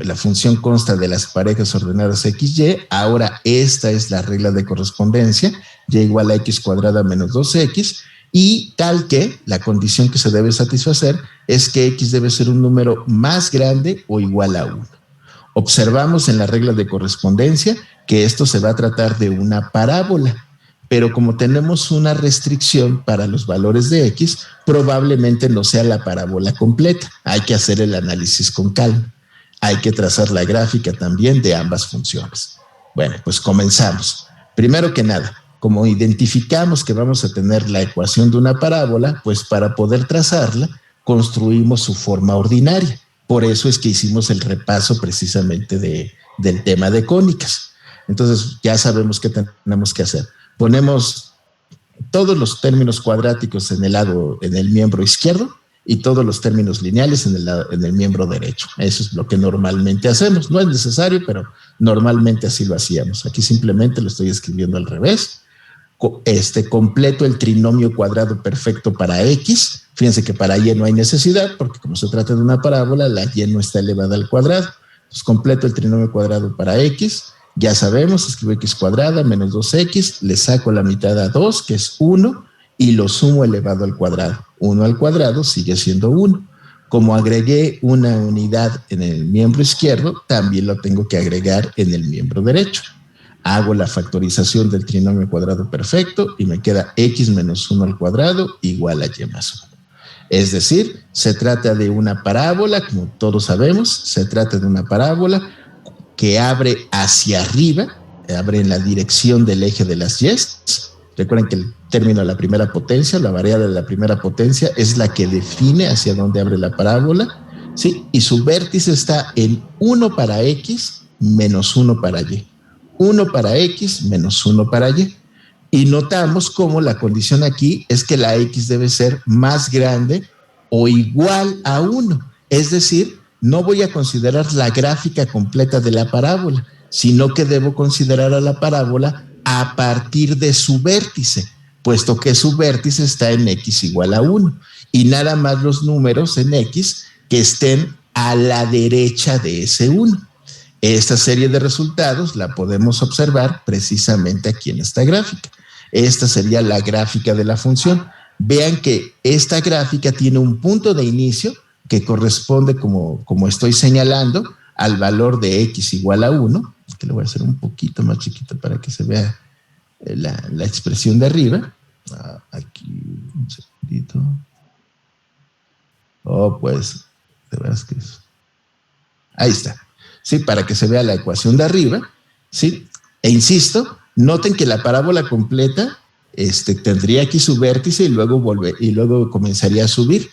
La función consta de las parejas ordenadas XY. Ahora esta es la regla de correspondencia, y igual a x cuadrada menos 2x, y tal que la condición que se debe satisfacer es que x debe ser un número más grande o igual a 1. Observamos en la regla de correspondencia que esto se va a tratar de una parábola, pero como tenemos una restricción para los valores de x, probablemente no sea la parábola completa. Hay que hacer el análisis con calma. Hay que trazar la gráfica también de ambas funciones. Bueno, pues comenzamos. Primero que nada, como identificamos que vamos a tener la ecuación de una parábola, pues para poder trazarla, construimos su forma ordinaria. Por eso es que hicimos el repaso precisamente del tema de cónicas. Entonces, ya sabemos qué tenemos que hacer. Ponemos todos los términos cuadráticos en el miembro izquierdo, y todos los términos lineales en el miembro derecho. Eso es lo que normalmente hacemos. No es necesario, pero normalmente así lo hacíamos. Aquí simplemente lo estoy escribiendo al revés. Completo el trinomio cuadrado perfecto para x. Fíjense que para y no hay necesidad, porque como se trata de una parábola, la y no está elevada al cuadrado. Entonces, completo el trinomio cuadrado para x. Ya sabemos, escribo x cuadrada menos 2x, le saco la mitad a 2, que es 1, y lo sumo elevado al cuadrado. 1 al cuadrado sigue siendo 1. Como agregué una unidad en el miembro izquierdo, también lo tengo que agregar en el miembro derecho. Hago la factorización del trinomio cuadrado perfecto y me queda x menos 1 al cuadrado igual a y más 1. Es decir, se trata de una parábola, como todos sabemos, se trata de una parábola que abre hacia arriba, abre en la dirección del eje de las y. Recuerden que el término de la primera potencia, la variable de la primera potencia, es la que define hacia dónde abre la parábola, ¿sí? Y su vértice está en 1 para x menos 1 para y. 1 para x menos 1 para y. Y notamos cómo la condición aquí es que la x debe ser más grande o igual a 1. Es decir, no voy a considerar la gráfica completa de la parábola, sino que debo considerar a la parábola a partir de su vértice, puesto que su vértice está en x igual a 1. Y nada más los números en x que estén a la derecha de ese 1. Esta serie de resultados la podemos observar precisamente aquí en esta gráfica. Esta sería la gráfica de la función. Vean que esta gráfica tiene un punto de inicio que corresponde, como estoy señalando, al valor de x igual a 1, que le voy a hacer un poquito más chiquito para que se vea la expresión de arriba. Aquí, un segundito. Pues, de veras que es. Ahí está. ¿Sí? Para que se vea la ecuación de arriba, ¿sí? E insisto, noten que la parábola completa tendría aquí su vértice y luego comenzaría a subir,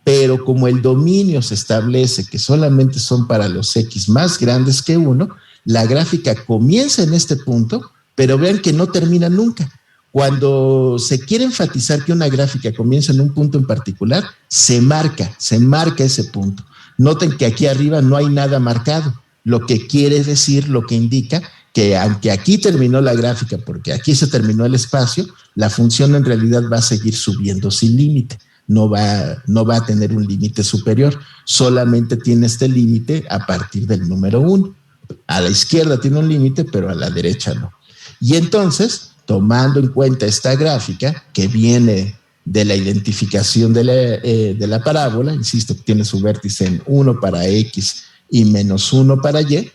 pero como el dominio se establece que solamente son para los x más grandes que 1, la gráfica comienza en este punto, pero vean que no termina nunca. Cuando se quiere enfatizar que una gráfica comienza en un punto en particular, se marca ese punto. Noten que aquí arriba no hay nada marcado, lo que quiere decir, lo que indica que aunque aquí terminó la gráfica, porque aquí se terminó el espacio, la función en realidad va a seguir subiendo sin límite. No va a tener un límite superior, solamente tiene este límite a partir del número 1. A la izquierda tiene un límite, pero a la derecha no. Y entonces, tomando en cuenta esta gráfica que viene de la identificación de la parábola, insisto, tiene su vértice en 1 para x y menos 1 para y,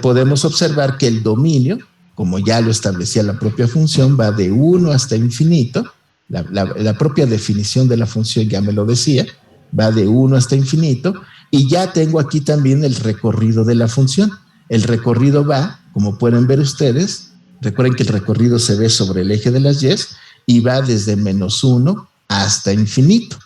podemos observar que el dominio, como ya lo establecía la propia función, va de 1 hasta infinito. La propia definición de la función ya me lo decía, va de 1 hasta infinito, y ya tengo aquí también el recorrido de la función. El recorrido va, como pueden ver ustedes, recuerden que el recorrido se ve sobre el eje de las y va desde menos 1 hasta infinito,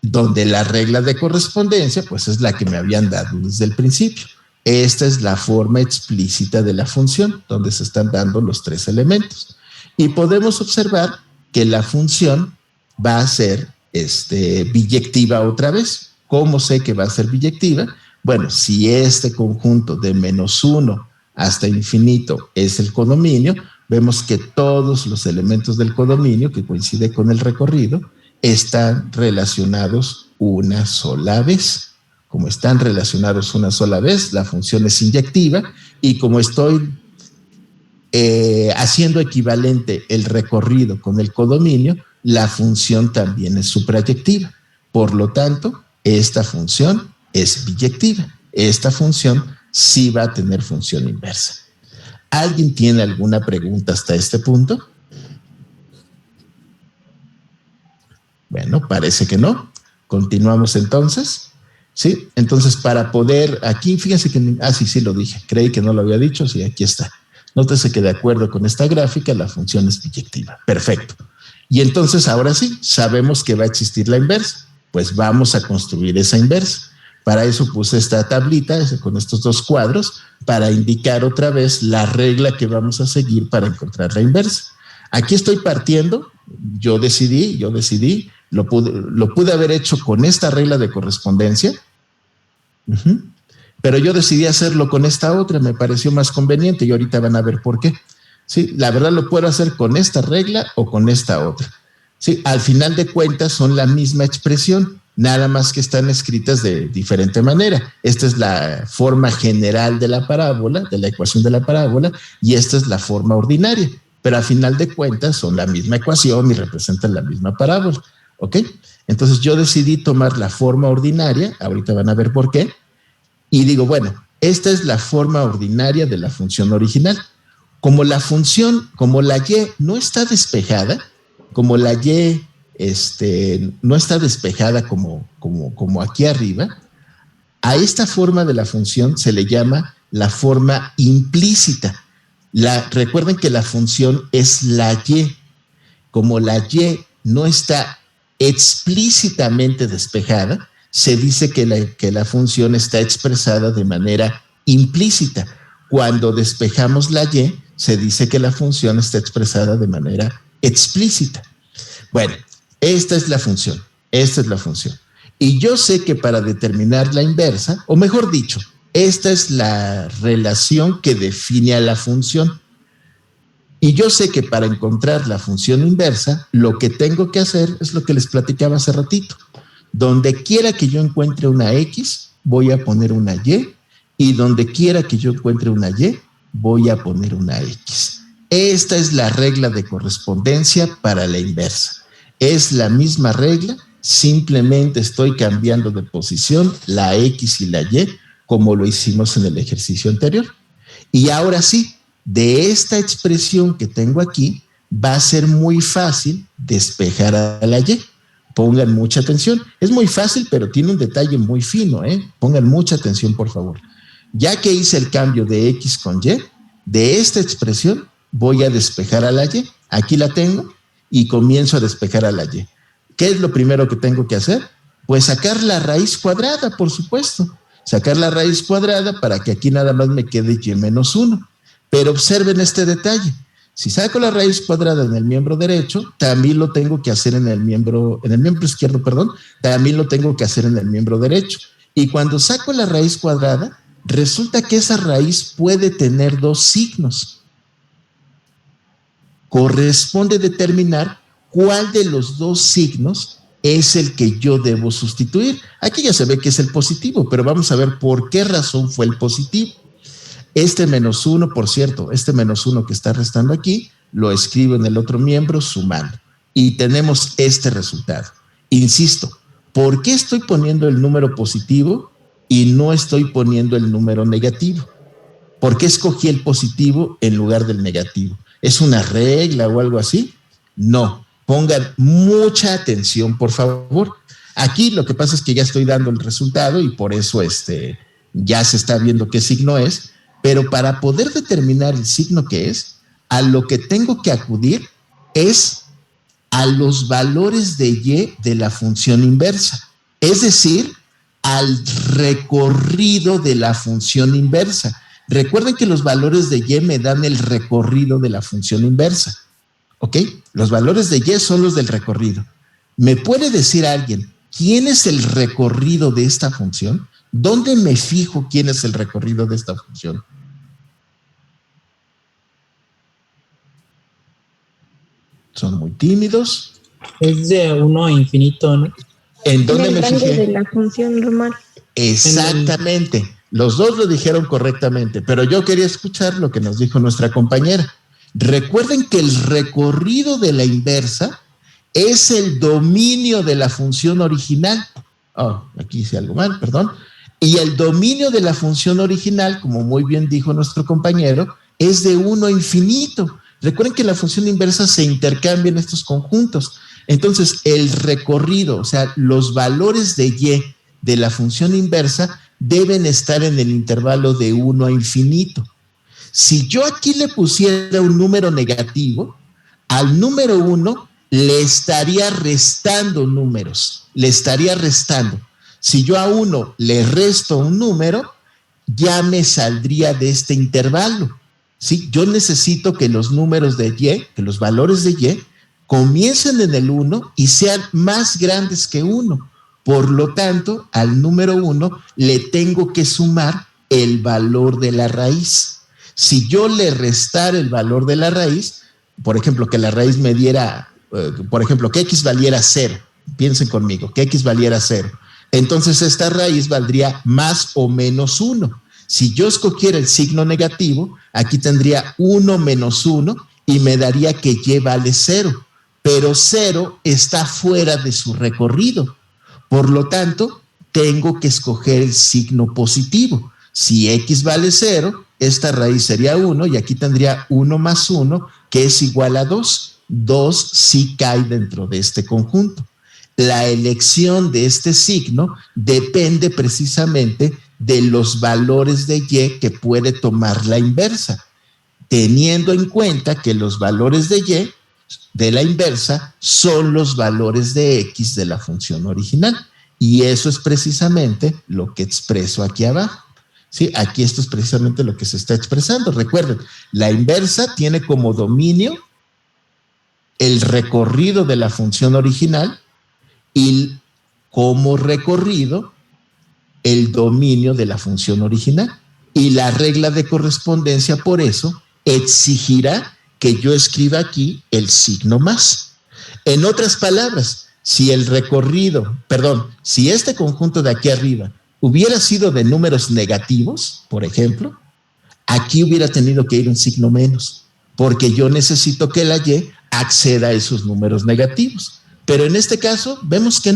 donde la regla de correspondencia pues es la que me habían dado desde el principio. Esta es la forma explícita de la función, donde se están dando los 3 elementos. Y podemos observar que la función va a ser biyectiva otra vez. ¿Cómo sé que va a ser biyectiva? Bueno, si este conjunto de menos 1 hasta infinito es el codominio, vemos que todos los elementos del codominio que coincide con el recorrido están relacionados una sola vez. Como están relacionados una sola vez, la función es inyectiva, y como estoy haciendo equivalente el recorrido con el codominio, la función también es suprayectiva. Por lo tanto, esta función es biyectiva. Esta función sí va a tener función inversa. ¿Alguien tiene alguna pregunta hasta este punto? Bueno, parece que no. Continuamos entonces. ¿Sí? Entonces, para poder, aquí, fíjense que, sí lo dije, creí que no lo había dicho, sí, aquí está. Nótese que de acuerdo con esta gráfica, la función es biyectiva. Perfecto. Y entonces, ahora sí, sabemos que va a existir la inversa. Pues vamos a construir esa inversa. Para eso puse esta tablita con estos 2 cuadros para indicar otra vez la regla que vamos a seguir para encontrar la inversa. Aquí estoy partiendo, yo decidí, lo pude haber hecho con esta regla de correspondencia, pero yo decidí hacerlo con esta otra, me pareció más conveniente y ahorita van a ver por qué. Sí, la verdad lo puedo hacer con esta regla o con esta otra. Sí, al final de cuentas son la misma expresión, nada más que están escritas de diferente manera. Esta es la forma general de la parábola, de la ecuación de la parábola, y esta es la forma ordinaria, pero al final de cuentas son la misma ecuación y representan la misma parábola. ¿Ok? Entonces yo decidí tomar la forma ordinaria, ahorita van a ver por qué, y digo, bueno, esta es la forma ordinaria de la función original. Como la función, como la y no está despejada, como la y no está despejada como aquí arriba, a esta forma de la función se le llama la forma implícita. Recuerden que la función es la y. Como la y no está explícitamente despejada, se dice que la función está expresada de manera implícita. Cuando despejamos la y, se dice que la función está expresada de manera explícita. Bueno, esta es la función. Y yo sé que para determinar la inversa, o mejor dicho, esta es la relación que define a la función. Y yo sé que para encontrar la función inversa, lo que tengo que hacer es lo que les platicaba hace ratito. Donde quiera que yo encuentre una X, voy a poner una Y donde quiera que yo encuentre una Y, voy a poner una X. Esta es la regla de correspondencia para la inversa. Es la misma regla, simplemente estoy cambiando de posición la X y la Y, como lo hicimos en el ejercicio anterior. Y ahora sí, de esta expresión que tengo aquí, va a ser muy fácil despejar a la Y. Pongan mucha atención. Es muy fácil, pero tiene un detalle muy fino, ¿eh? Pongan mucha atención, por favor. Ya que hice el cambio de X con Y, de esta expresión voy a despejar a la Y. Aquí la tengo y comienzo a despejar a la Y. ¿Qué es lo primero que tengo que hacer? Pues sacar la raíz cuadrada, por supuesto. Sacar la raíz cuadrada para que aquí nada más me quede Y menos 1. Pero observen este detalle. Si saco la raíz cuadrada en el miembro derecho, también lo tengo que hacer en el miembro izquierdo, también lo tengo que hacer en el miembro derecho. Y cuando saco la raíz cuadrada, resulta que esa raíz puede tener dos signos. Corresponde determinar cuál de los dos signos es el que yo debo sustituir. Aquí ya se ve que es el positivo, pero vamos a ver por qué razón fue el positivo. Este menos 1, por cierto, este menos 1 que está restando aquí, lo escribo en el otro miembro sumando. Y tenemos este resultado. Insisto, ¿por qué estoy poniendo el número positivo y no estoy poniendo el número negativo? ¿Por qué escogí el positivo en lugar del negativo? ¿Es una regla o algo así? No. Pongan mucha atención, por favor. Aquí lo que pasa es que ya estoy dando el resultado y por eso ya se está viendo qué signo es. Pero para poder determinar el signo que es, a lo que tengo que acudir es a los valores de Y de la función inversa. Es decir, al recorrido de la función inversa. Recuerden que los valores de Y me dan el recorrido de la función inversa. ¿Ok? Los valores de Y son los del recorrido. ¿Me puede decir alguien quién es el recorrido de esta función? ¿Dónde me fijo quién es el recorrido de esta función? Son muy tímidos. Es de 1 a infinito, ¿no? ¿En dónde me fijé? De la función normal. Exactamente. Los dos lo dijeron correctamente, pero yo quería escuchar lo que nos dijo nuestra compañera. Recuerden que el recorrido de la inversa es el dominio de la función original. Oh, aquí hice algo mal, perdón. Y el dominio de la función original, como muy bien dijo nuestro compañero, es de 1 a infinito. Recuerden que la función inversa se intercambia en estos conjuntos. Entonces, el recorrido, o sea, los valores de Y de la función inversa deben estar en el intervalo de 1 a infinito. Si yo aquí le pusiera un número negativo, al número 1 le estaría restando números, le estaría restando. Si yo a 1 le resto un número, ya me saldría de este intervalo. ¿Sí? Yo necesito que los números de Y, que los valores de Y, comiencen en el 1 y sean más grandes que 1. Por lo tanto, al número 1 le tengo que sumar el valor de la raíz. Si yo le restara el valor de la raíz, por ejemplo, que la raíz me diera, por ejemplo, que X valiera 0, piensen conmigo, que X valiera 0, entonces esta raíz valdría más o menos 1. Si yo escogiera el signo negativo, aquí tendría 1 menos 1 y me daría que Y vale 0. pero 0 está fuera de su recorrido. Por lo tanto, tengo que escoger el signo positivo. Si x vale 0, esta raíz sería 1 y aquí tendría 1 más 1, que es igual a 2. 2 sí cae dentro de este conjunto. La elección de este signo depende precisamente de los valores de y que puede tomar la inversa, teniendo en cuenta que los valores de y de la inversa son los valores de x de la función original. Y eso es precisamente lo que expreso aquí abajo. ¿Sí? Aquí esto es precisamente lo que se está expresando. Recuerden, la inversa tiene como dominio el recorrido de la función original y como recorrido el dominio de la función original. Y la regla de correspondencia, por eso, exigirá que yo escriba aquí el signo más. En otras palabras, si el recorrido, si este conjunto de aquí arriba hubiera sido de números negativos, por ejemplo, aquí hubiera tenido que ir un signo menos, porque yo necesito que la y acceda a esos números negativos. Pero en este caso, vemos que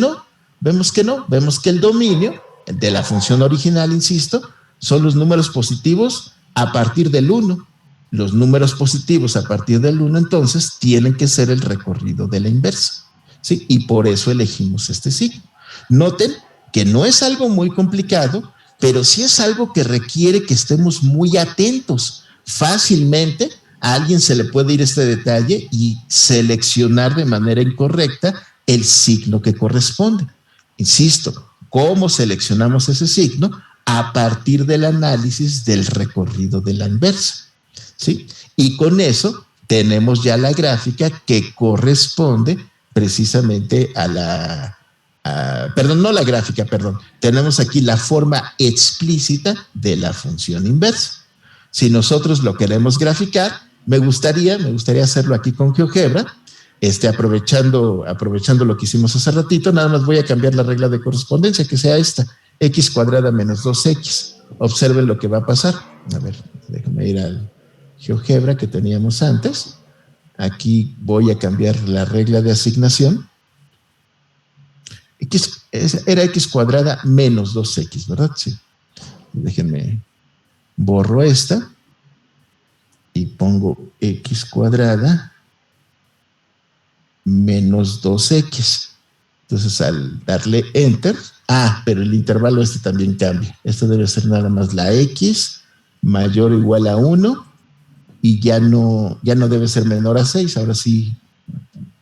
el dominio de la función original, insisto, son los números positivos a partir del 1. Los números positivos a partir del 1, entonces, tienen que ser el recorrido de la inversa. ¿Sí? Y por eso elegimos este signo. Noten que no es algo muy complicado, pero sí es algo que requiere que estemos muy atentos. Fácilmente a alguien se le puede ir este detalle y seleccionar de manera incorrecta el signo que corresponde. Insisto, ¿cómo seleccionamos ese signo? A partir del análisis del recorrido de la inversa. ¿Sí? Y con eso tenemos ya la gráfica que corresponde precisamente a la... Tenemos aquí la forma explícita de la función inversa. Si nosotros lo queremos graficar, me gustaría hacerlo aquí con GeoGebra, aprovechando lo que hicimos hace ratito, nada más voy a cambiar la regla de correspondencia, que sea esta, x cuadrada menos 2x. Observen lo que va a pasar. A ver, déjenme ir al GeoGebra que teníamos antes. Aquí voy a cambiar la regla de asignación. Era x cuadrada menos 2x, ¿verdad? Sí. Déjenme, borro esta y pongo x cuadrada menos 2x. Entonces, al darle enter, pero el intervalo también cambia. Esto debe ser nada más la x mayor o igual a 1 y ya no debe ser menor a 6. Ahora sí,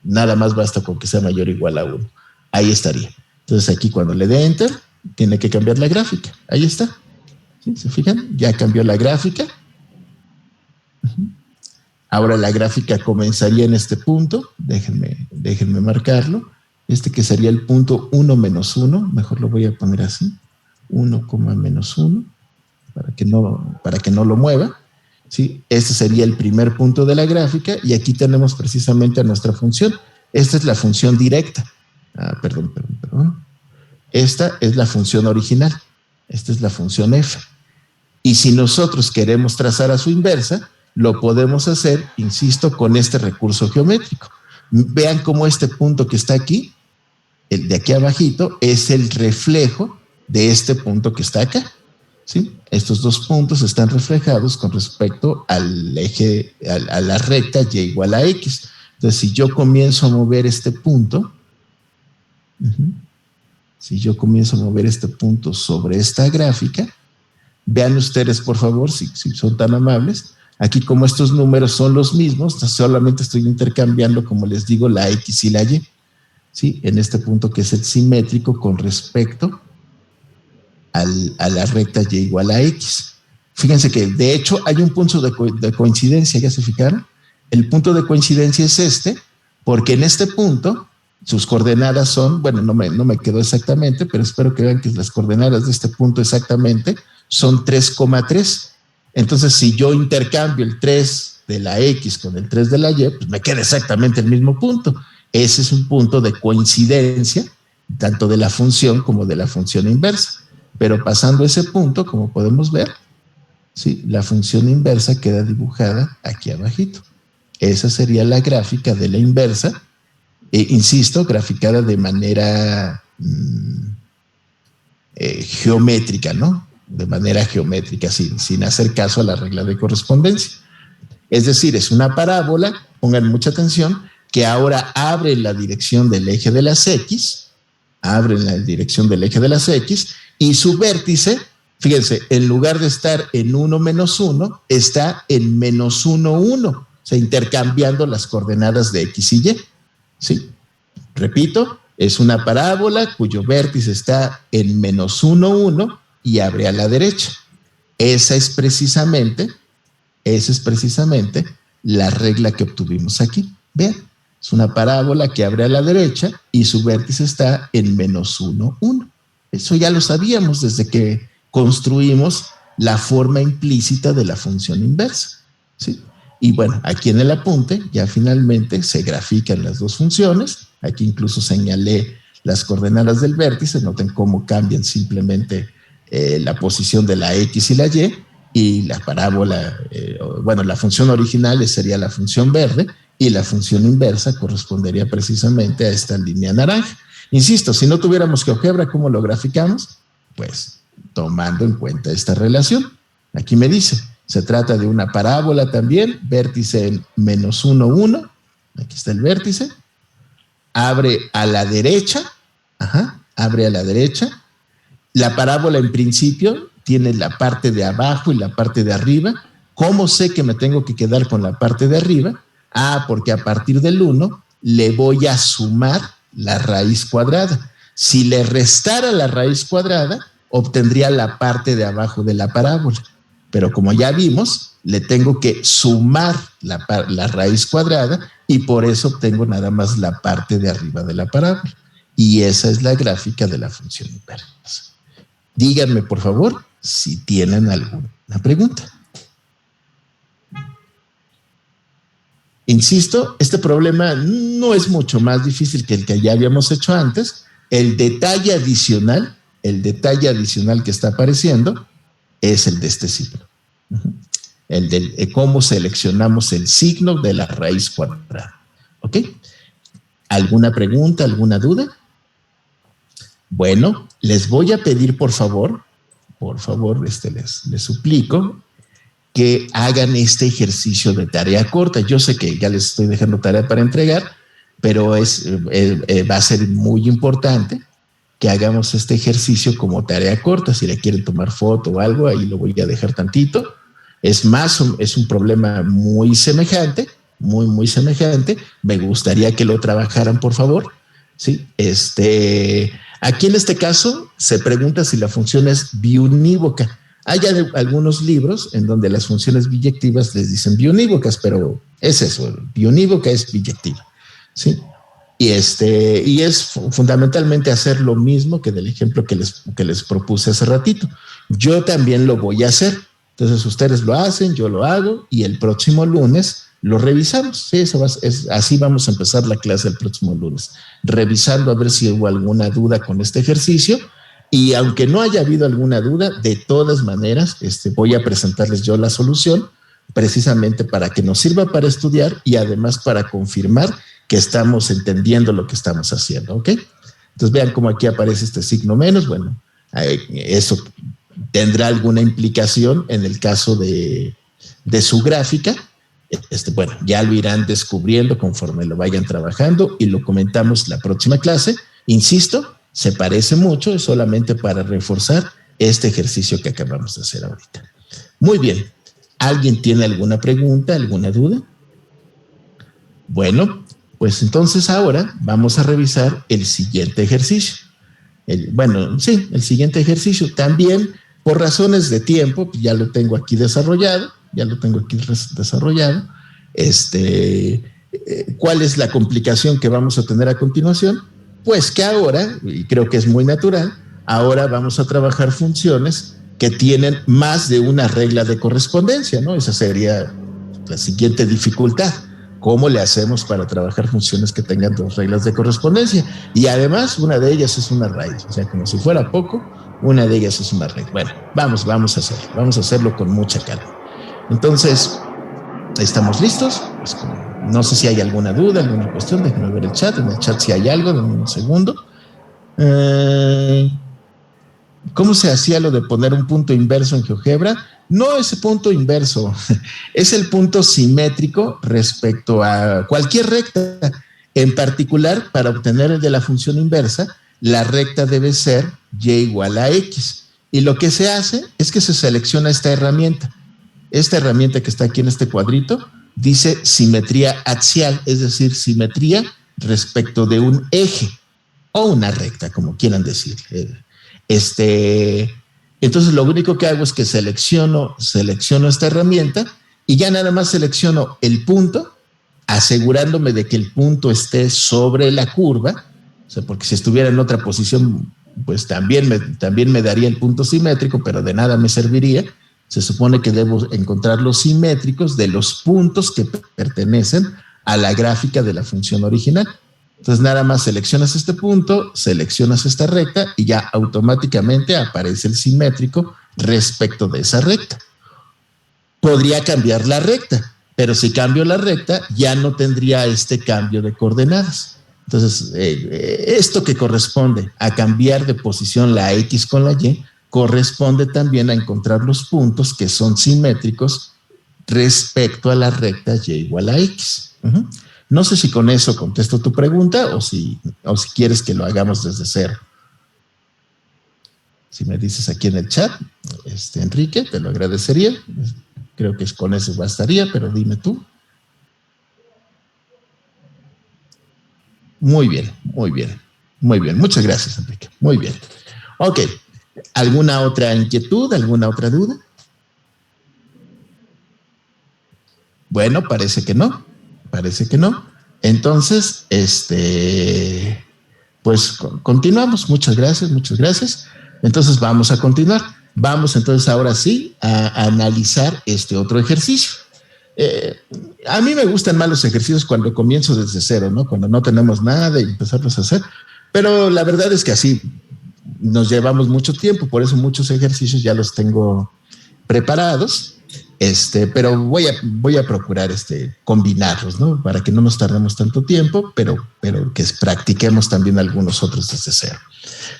nada más basta con que sea mayor o igual a 1. Ahí estaría. Entonces aquí cuando le dé enter, tiene que cambiar la gráfica. Ahí está. ¿Sí? ¿Se fijan? Ya cambió la gráfica. Ahora la gráfica comenzaría en este punto. Déjenme marcarlo. Que sería el punto 1 menos 1. Mejor lo voy a poner así. 1, menos 1. Para que no lo mueva. ¿Sí? Este sería el primer punto de la gráfica. Y aquí tenemos precisamente a nuestra función. Esta es la función directa. Perdón. Esta es la función original. Esta es la función f. Y si nosotros queremos trazar a su inversa, lo podemos hacer, insisto, con este recurso geométrico. Vean cómo este punto que está aquí, el de aquí abajito, es el reflejo de este punto que está acá. ¿Sí? Estos dos puntos están reflejados con respecto al eje, a la recta y igual a x. Entonces, si yo comienzo a mover este punto, sobre esta gráfica, vean ustedes, por favor, si son tan amables, aquí como estos números son los mismos, solamente estoy intercambiando, como les digo, la x y la y, ¿sí? En este punto que es el simétrico con respecto a la recta y igual a x. Fíjense que, de hecho, hay un punto de coincidencia, ¿ya se fijaron? El punto de coincidencia es porque en este punto sus coordenadas son, bueno, no me quedó exactamente, pero espero que vean que las coordenadas de este punto exactamente son 3,3. Entonces, si yo intercambio el 3 de la x con el 3 de la y, pues me queda exactamente el mismo punto. Ese es un punto de coincidencia, tanto de la función como de la función inversa. Pero pasando ese punto, como podemos ver, ¿sí? La función inversa queda dibujada aquí abajito. Esa sería la gráfica de la inversa insisto, graficada de manera geométrica, ¿no? De manera geométrica, sin hacer caso a la regla de correspondencia. Es decir, es una parábola, pongan mucha atención, que ahora abre la dirección del eje de las X, y su vértice, fíjense, en lugar de estar en 1 menos 1, está en menos 1, 1, o sea, intercambiando las coordenadas de X y Y. ¿Sí? Repito, es una parábola cuyo vértice está en menos 1, 1 y abre a la derecha. Esa es precisamente la regla que obtuvimos aquí. Vean, es una parábola que abre a la derecha y su vértice está en menos 1, 1. Eso ya lo sabíamos desde que construimos la forma implícita de la función inversa. ¿Sí? Y bueno, aquí en el apunte ya finalmente se grafican las dos funciones. Aquí incluso señalé las coordenadas del vértice. Noten cómo cambian simplemente la posición de la X y la Y la parábola, la función original sería la función verde y la función inversa correspondería precisamente a esta línea naranja. Insisto, si no tuviéramos GeoGebra, ¿cómo lo graficamos? Pues tomando en cuenta esta relación. Aquí me dice, se trata de una parábola también, vértice en menos 1, 1. Aquí está el vértice. Abre a la derecha. Abre a la derecha. La parábola en principio tiene la parte de abajo y la parte de arriba. ¿Cómo sé que me tengo que quedar con la parte de arriba? Porque a partir del 1 le voy a sumar la raíz cuadrada. Si le restara la raíz cuadrada, obtendría la parte de abajo de la parábola. Pero como ya vimos, le tengo que sumar la raíz cuadrada y por eso obtengo nada más la parte de arriba de la parábola. Y esa es la gráfica de la función inversa. Díganme, por favor, si tienen alguna pregunta. Insisto, este problema no es mucho más difícil que el que ya habíamos hecho antes. El detalle adicional que está apareciendo es el de este signo. El de cómo seleccionamos el signo de la raíz cuadrada. ¿Ok? ¿Alguna pregunta, alguna duda? Bueno, les voy a pedir, por favor, les suplico que hagan este ejercicio de tarea corta. Yo sé que ya les estoy dejando tarea para entregar, pero va a ser muy importante que hagamos este ejercicio como tarea corta. Si le quieren tomar foto o algo, ahí lo voy a dejar tantito. Es un problema muy semejante, muy semejante. Me gustaría que lo trabajaran, por favor. ¿Sí? Aquí en este caso se pregunta si la función es biunívoca. Hay algunos libros en donde las funciones biyectivas les dicen biunívocas, pero es eso, biunívoca es biyectiva, ¿sí? Y es fundamentalmente hacer lo mismo que del ejemplo que les propuse hace ratito. Yo también lo voy a hacer. Entonces ustedes lo hacen, yo lo hago y el próximo lunes lo revisamos. Sí, así vamos a empezar la clase el próximo lunes, revisando a ver si hubo alguna duda con este ejercicio. Y aunque no haya habido alguna duda, de todas maneras voy a presentarles yo la solución precisamente para que nos sirva para estudiar y además para confirmar que estamos entendiendo lo que estamos haciendo, ¿ok? Entonces vean cómo aquí aparece este signo menos. Bueno, eso tendrá alguna implicación en el caso de su gráfica. Bueno, ya lo irán descubriendo conforme lo vayan trabajando y lo comentamos la próxima clase. Insisto, se parece mucho, es solamente para reforzar este ejercicio que acabamos de hacer ahorita. Muy bien. ¿Alguien tiene alguna pregunta, alguna duda? Bueno, pues entonces ahora vamos a revisar el siguiente ejercicio. El siguiente ejercicio. También, por razones de tiempo, ya lo tengo aquí desarrollado. ¿Cuál es la complicación que vamos a tener a continuación? Pues que ahora, y creo que es muy natural, ahora vamos a trabajar funciones que tienen más de una regla de correspondencia, ¿no? Esa sería la siguiente dificultad. ¿Cómo le hacemos para trabajar funciones que tengan dos reglas de correspondencia? Y además, una de ellas es una raíz. O sea, como si fuera poco, una de ellas es una raíz. Bueno, vamos a hacerlo. Vamos a hacerlo con mucha calma. Entonces, ¿estamos listos? Pues como No sé si hay alguna duda, alguna cuestión, déjenme ver el chat. En el chat si hay algo, denme un segundo. ¿Cómo se hacía lo de poner un punto inverso en GeoGebra? No ese punto inverso, es el punto simétrico respecto a cualquier recta. En particular, para obtener el de la función inversa, la recta debe ser y igual a x. Y lo que se hace es que se selecciona esta herramienta. Esta herramienta que está aquí en este cuadrito dice simetría axial, es decir, simetría respecto de un eje o una recta, como quieran decir. Entonces lo único que hago es que selecciono esta herramienta y ya nada más selecciono el punto, asegurándome de que el punto esté sobre la curva, o sea, porque si estuviera en otra posición, pues también me daría el punto simétrico, pero de nada me serviría. Se supone que debo encontrar los simétricos de los puntos que pertenecen a la gráfica de la función original. Entonces nada más seleccionas este punto, seleccionas esta recta y ya automáticamente aparece el simétrico respecto de esa recta. Podría cambiar la recta, pero si cambio la recta ya no tendría este cambio de coordenadas. Entonces esto que corresponde a cambiar de posición la X con la Y corresponde también a encontrar los puntos que son simétricos respecto a la recta Y igual a X. No sé si con eso contesto tu pregunta o si quieres que lo hagamos desde cero. Si me dices aquí en el chat, Enrique, te lo agradecería. Creo que con eso bastaría, pero dime tú. Muy bien, muy bien, muy bien. Muchas gracias, Enrique. Muy bien. Ok. ¿Alguna otra inquietud? ¿Alguna otra duda? Bueno, parece que no. Parece que no. Entonces, pues continuamos. Muchas gracias, muchas gracias. Entonces vamos a continuar. Vamos entonces ahora sí a analizar este otro ejercicio. A mí me gustan más los ejercicios cuando comienzo desde cero, ¿no? Cuando no tenemos nada y empezarlos a hacer. Pero la verdad es que así nos llevamos mucho tiempo, por eso muchos ejercicios ya los tengo preparados. Pero voy a procurar combinarlos, ¿no? Para que no nos tardemos tanto tiempo, pero que practiquemos también algunos otros desde cero.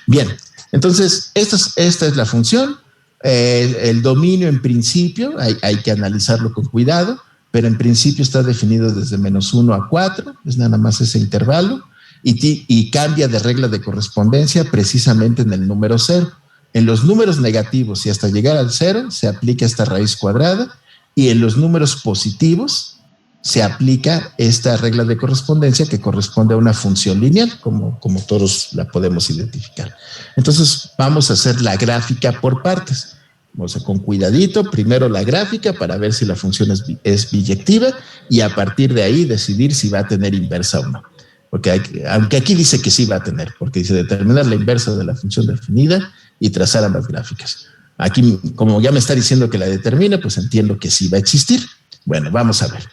Bien, entonces esta es la función. El dominio en principio hay que analizarlo con cuidado, pero en principio está definido desde -1 a 4, es nada más ese intervalo, y cambia de regla de correspondencia precisamente en el número 0. En los números negativos y hasta llegar al 0 se aplica esta raíz cuadrada, y en los números positivos se aplica esta regla de correspondencia que corresponde a una función lineal, como todos la podemos identificar. Entonces vamos a hacer la gráfica por partes. O sea, con cuidadito, primero la gráfica para ver si la función es biyectiva y a partir de ahí decidir si va a tener inversa o no. Porque aunque aquí dice que sí va a tener, porque dice determinar la inversa de la función definida y trazar ambas gráficas. Aquí, como ya me está diciendo que la determina, pues entiendo que sí va a existir. Bueno, vamos a ver.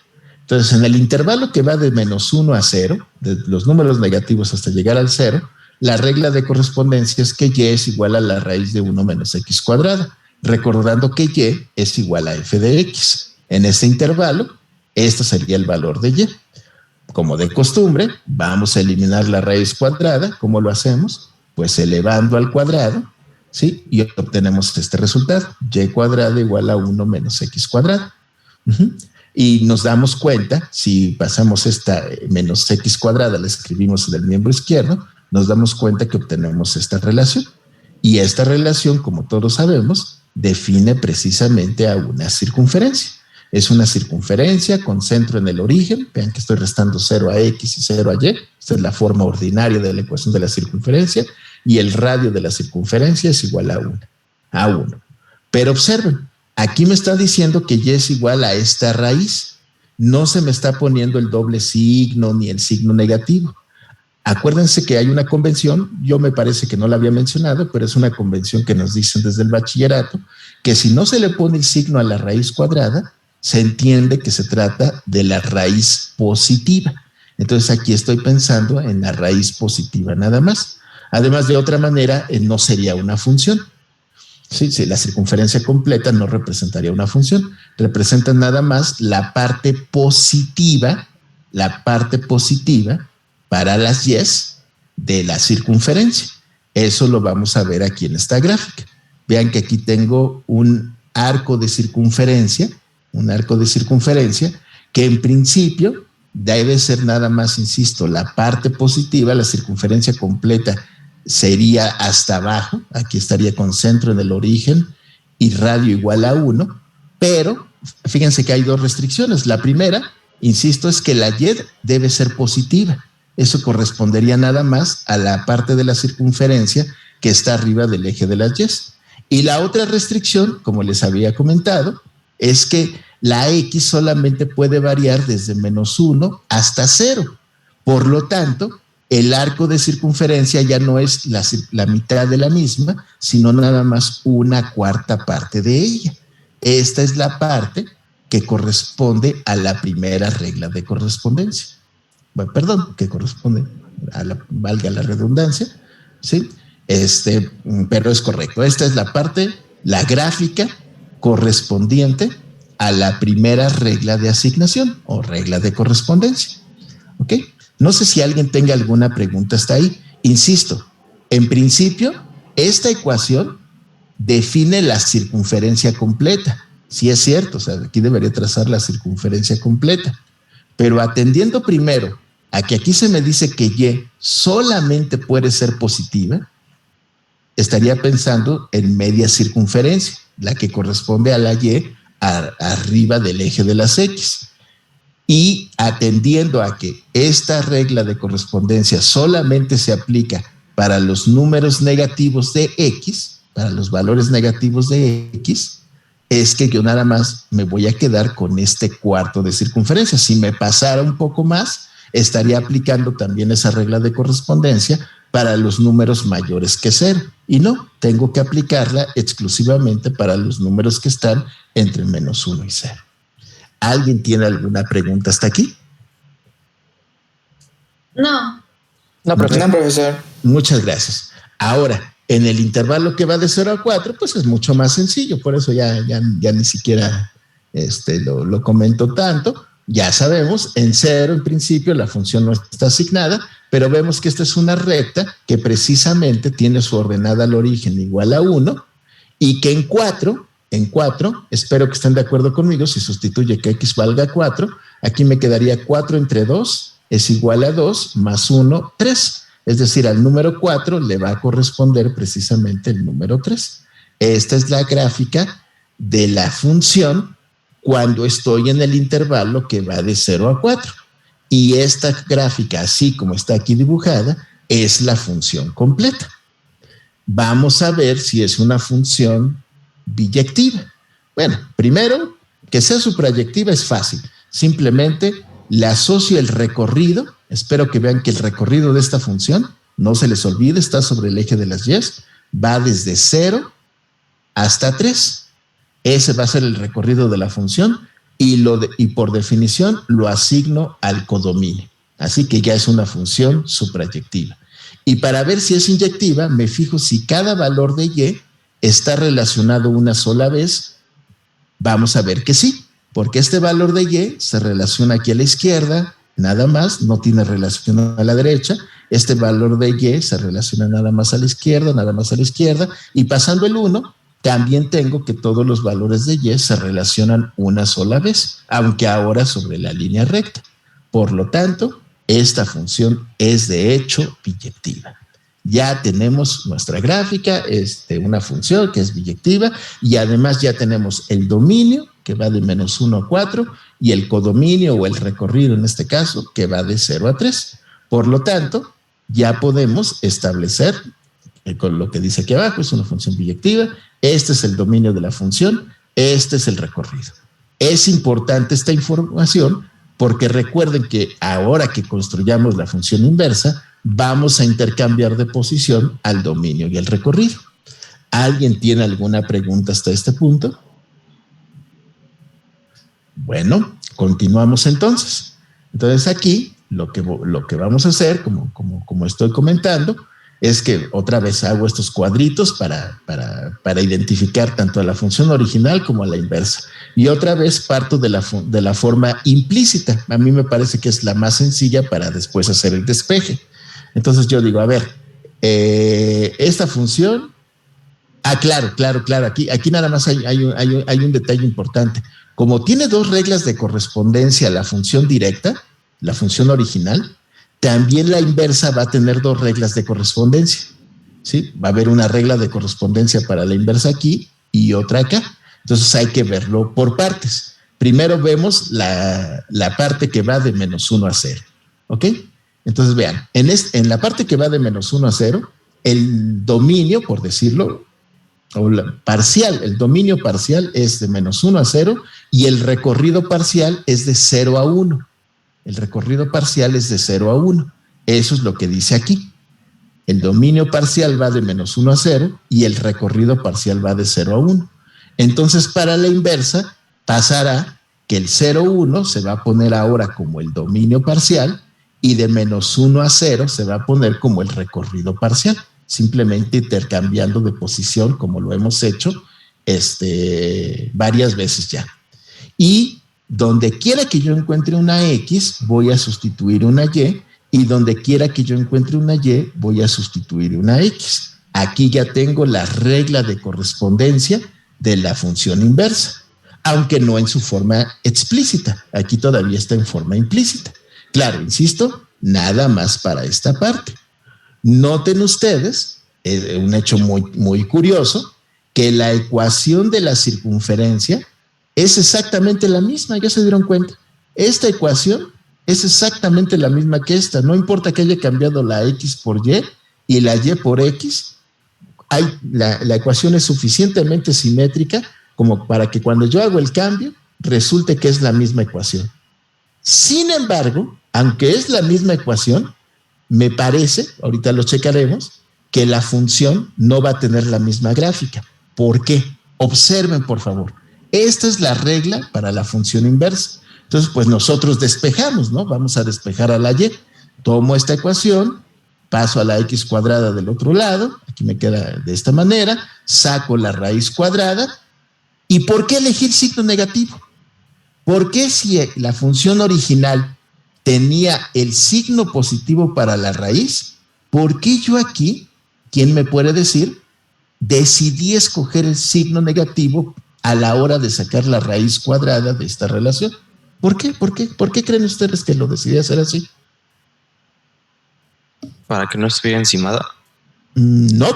Entonces, en el intervalo que va de -1 a 0, de los números negativos hasta llegar al 0, la regla de correspondencia es que y es igual a la raíz de 1 menos x cuadrada, recordando que y es igual a f de x. En ese intervalo, esto sería el valor de y. Como de costumbre, vamos a eliminar la raíz cuadrada. ¿Cómo lo hacemos? Pues elevando al cuadrado, ¿sí? Y obtenemos este resultado, y cuadrado igual a 1 menos x cuadrado. Y nos damos cuenta, si pasamos esta menos x cuadrada, la escribimos en el miembro izquierdo, nos damos cuenta que obtenemos esta relación. Y esta relación, como todos sabemos, define precisamente a una circunferencia. Es una circunferencia con centro en el origen. Vean que estoy restando 0 a x y 0 a y. Esta es la forma ordinaria de la ecuación de la circunferencia. Y el radio de la circunferencia es igual a 1. Pero observen, aquí me está diciendo que y es igual a esta raíz. No se me está poniendo el doble signo ni el signo negativo. Acuérdense que hay una convención, yo me parece que no la había mencionado, pero es una convención que nos dicen desde el bachillerato, que si no se le pone el signo a la raíz cuadrada, se entiende que se trata de la raíz positiva. Entonces aquí estoy pensando en la raíz positiva nada más. Además, de otra manera, no sería una función. Sí, la circunferencia completa no representaría una función. Representa nada más la parte positiva la parte positiva para las Y's de la circunferencia. Eso lo vamos a ver aquí en esta gráfica. Vean que aquí tengo un arco de circunferencia que en principio debe ser nada más, insisto, la parte positiva, la circunferencia completa sería hasta abajo, aquí estaría con centro en el origen y radio igual a 1, pero fíjense que hay dos restricciones. La primera, insisto, es que la Y debe ser positiva. Eso correspondería nada más a la parte de la circunferencia que está arriba del eje de las Y's. Y la otra restricción, como les había comentado, es que la X solamente puede variar desde -1 hasta 0. Por lo tanto, el arco de circunferencia ya no es la mitad de la misma, sino nada más una cuarta parte de ella. Esta es la parte que corresponde a la primera regla de correspondencia. Bueno, perdón, que corresponde a valga la redundancia, ¿sí? Pero es correcto. Esta es la parte, la gráfica correspondiente a la primera regla de asignación o regla de correspondencia. ¿Ok? No sé si alguien tenga alguna pregunta hasta ahí. Insisto, en principio, esta ecuación define la circunferencia completa. Sí es cierto, o sea, aquí debería trazar la circunferencia completa. Pero atendiendo primero a que aquí se me dice que Y solamente puede ser positiva, estaría pensando en media circunferencia, la que corresponde a la Y arriba del eje de las X. Y atendiendo a que esta regla de correspondencia solamente se aplica para los números negativos de X, para los valores negativos de X, es que yo nada más me voy a quedar con este cuarto de circunferencia. Si me pasara un poco más, estaría aplicando también esa regla de correspondencia para los números mayores que 0. Y no, tengo que aplicarla exclusivamente para los números que están entre -1 y 0. ¿Alguien tiene alguna pregunta hasta aquí? No. No, profesor. Muchas gracias. Ahora, en el intervalo que va de 0 a 4, pues es mucho más sencillo. Por eso ya ni siquiera lo comento tanto. Ya sabemos, en 0 en principio la función no está asignada, pero vemos que esta es una recta que precisamente tiene su ordenada al origen igual a 1 y que en 4, espero que estén de acuerdo conmigo, si sustituye que X valga 4, aquí me quedaría 4 entre 2 es igual a 2 más 1, 3. Es decir, al número 4 le va a corresponder precisamente el número 3. Esta es la gráfica de la función cuando estoy en el intervalo que va de 0 a 4. Y esta gráfica, así como está aquí dibujada, es la función completa. Vamos a ver si es una función biyectiva. Bueno, primero, que sea suprayectiva es fácil. Simplemente le asocio el recorrido. Espero que vean que el recorrido de esta función, no se les olvide, está sobre el eje de las Y's, va desde 0 hasta 3. Ese va a ser el recorrido de la función y por definición lo asigno al codominio. Así que ya es una función suprayectiva. Y para ver si es inyectiva, me fijo si cada valor de Y está relacionado una sola vez. Vamos a ver que sí, porque este valor de Y se relaciona aquí a la izquierda, nada más, no tiene relación a la derecha. Este valor de Y se relaciona nada más a la izquierda, y pasando el 1, también tengo que todos los valores de Y se relacionan una sola vez, aunque ahora sobre la línea recta. Por lo tanto, esta función es de hecho biyectiva. Ya tenemos nuestra gráfica, una función que es biyectiva, y además ya tenemos el dominio, que va de -1 a 4, y el codominio o el recorrido en este caso, que va de 0 a 3. Por lo tanto, ya podemos establecer, con lo que dice aquí abajo, es una función biyectiva, este es el dominio de la función, este es el recorrido. Es importante esta información porque recuerden que ahora que construyamos la función inversa, vamos a intercambiar de posición al dominio y al recorrido. ¿Alguien tiene alguna pregunta hasta este punto? Bueno, continuamos entonces. Entonces aquí lo que vamos a hacer, como estoy comentando, es que otra vez hago estos cuadritos para identificar tanto a la función original como a la inversa. Y otra vez parto de la forma implícita. A mí me parece que es la más sencilla para después hacer el despeje. Entonces yo digo, a ver, esta función... claro. Aquí nada más hay un detalle importante. Como tiene dos reglas de correspondencia la función directa, la función original, también la inversa va a tener dos reglas de correspondencia, ¿sí? Va a haber una regla de correspondencia para la inversa aquí y otra acá. Entonces hay que verlo por partes. Primero vemos la parte que va de -1 a 0, ¿ok? Entonces vean, en la parte que va de -1 a 0, el dominio, por decirlo, o el dominio parcial es de -1 a 0 y el recorrido parcial es de 0 a 1. El recorrido parcial es de 0 a 1. Eso es lo que dice aquí. El dominio parcial va de -1 a 0 y el recorrido parcial va de 0 a 1. Entonces, para la inversa, pasará que el 0, 1 se va a poner ahora como el dominio parcial y de -1 a 0 se va a poner como el recorrido parcial, simplemente intercambiando de posición como lo hemos hecho varias veces ya. Y donde quiera que yo encuentre una X, voy a sustituir una Y, y donde quiera que yo encuentre una Y, voy a sustituir una X. Aquí ya tengo la regla de correspondencia de la función inversa, aunque no en su forma explícita. Aquí todavía está en forma implícita. Claro, insisto, nada más para esta parte. Noten ustedes, es un hecho muy curioso, que la ecuación de la circunferencia es exactamente la misma, ya se dieron cuenta. Esta ecuación es exactamente la misma que esta, no importa que haya cambiado la X por Y la Y por X, la ecuación es suficientemente simétrica como para que cuando yo hago el cambio, resulte que es la misma ecuación. Sin embargo, aunque es la misma ecuación, me parece, ahorita lo checaremos, que la función no va a tener la misma gráfica. ¿Por qué? Observen, por favor. Esta es la regla para la función inversa. Entonces, pues nosotros despejamos, ¿no? Vamos a despejar a la Y. Tomo esta ecuación, paso a la X cuadrada del otro lado, aquí me queda de esta manera, saco la raíz cuadrada. ¿Y por qué elegir signo negativo? Porque si la función original tenía el signo positivo para la raíz, ¿por qué yo aquí, quién me puede decir, decidí escoger el signo negativo a la hora de sacar la raíz cuadrada de esta relación? ¿Por qué? ¿Por qué creen ustedes que lo decidí hacer así? Para que no estuviera encimada. No.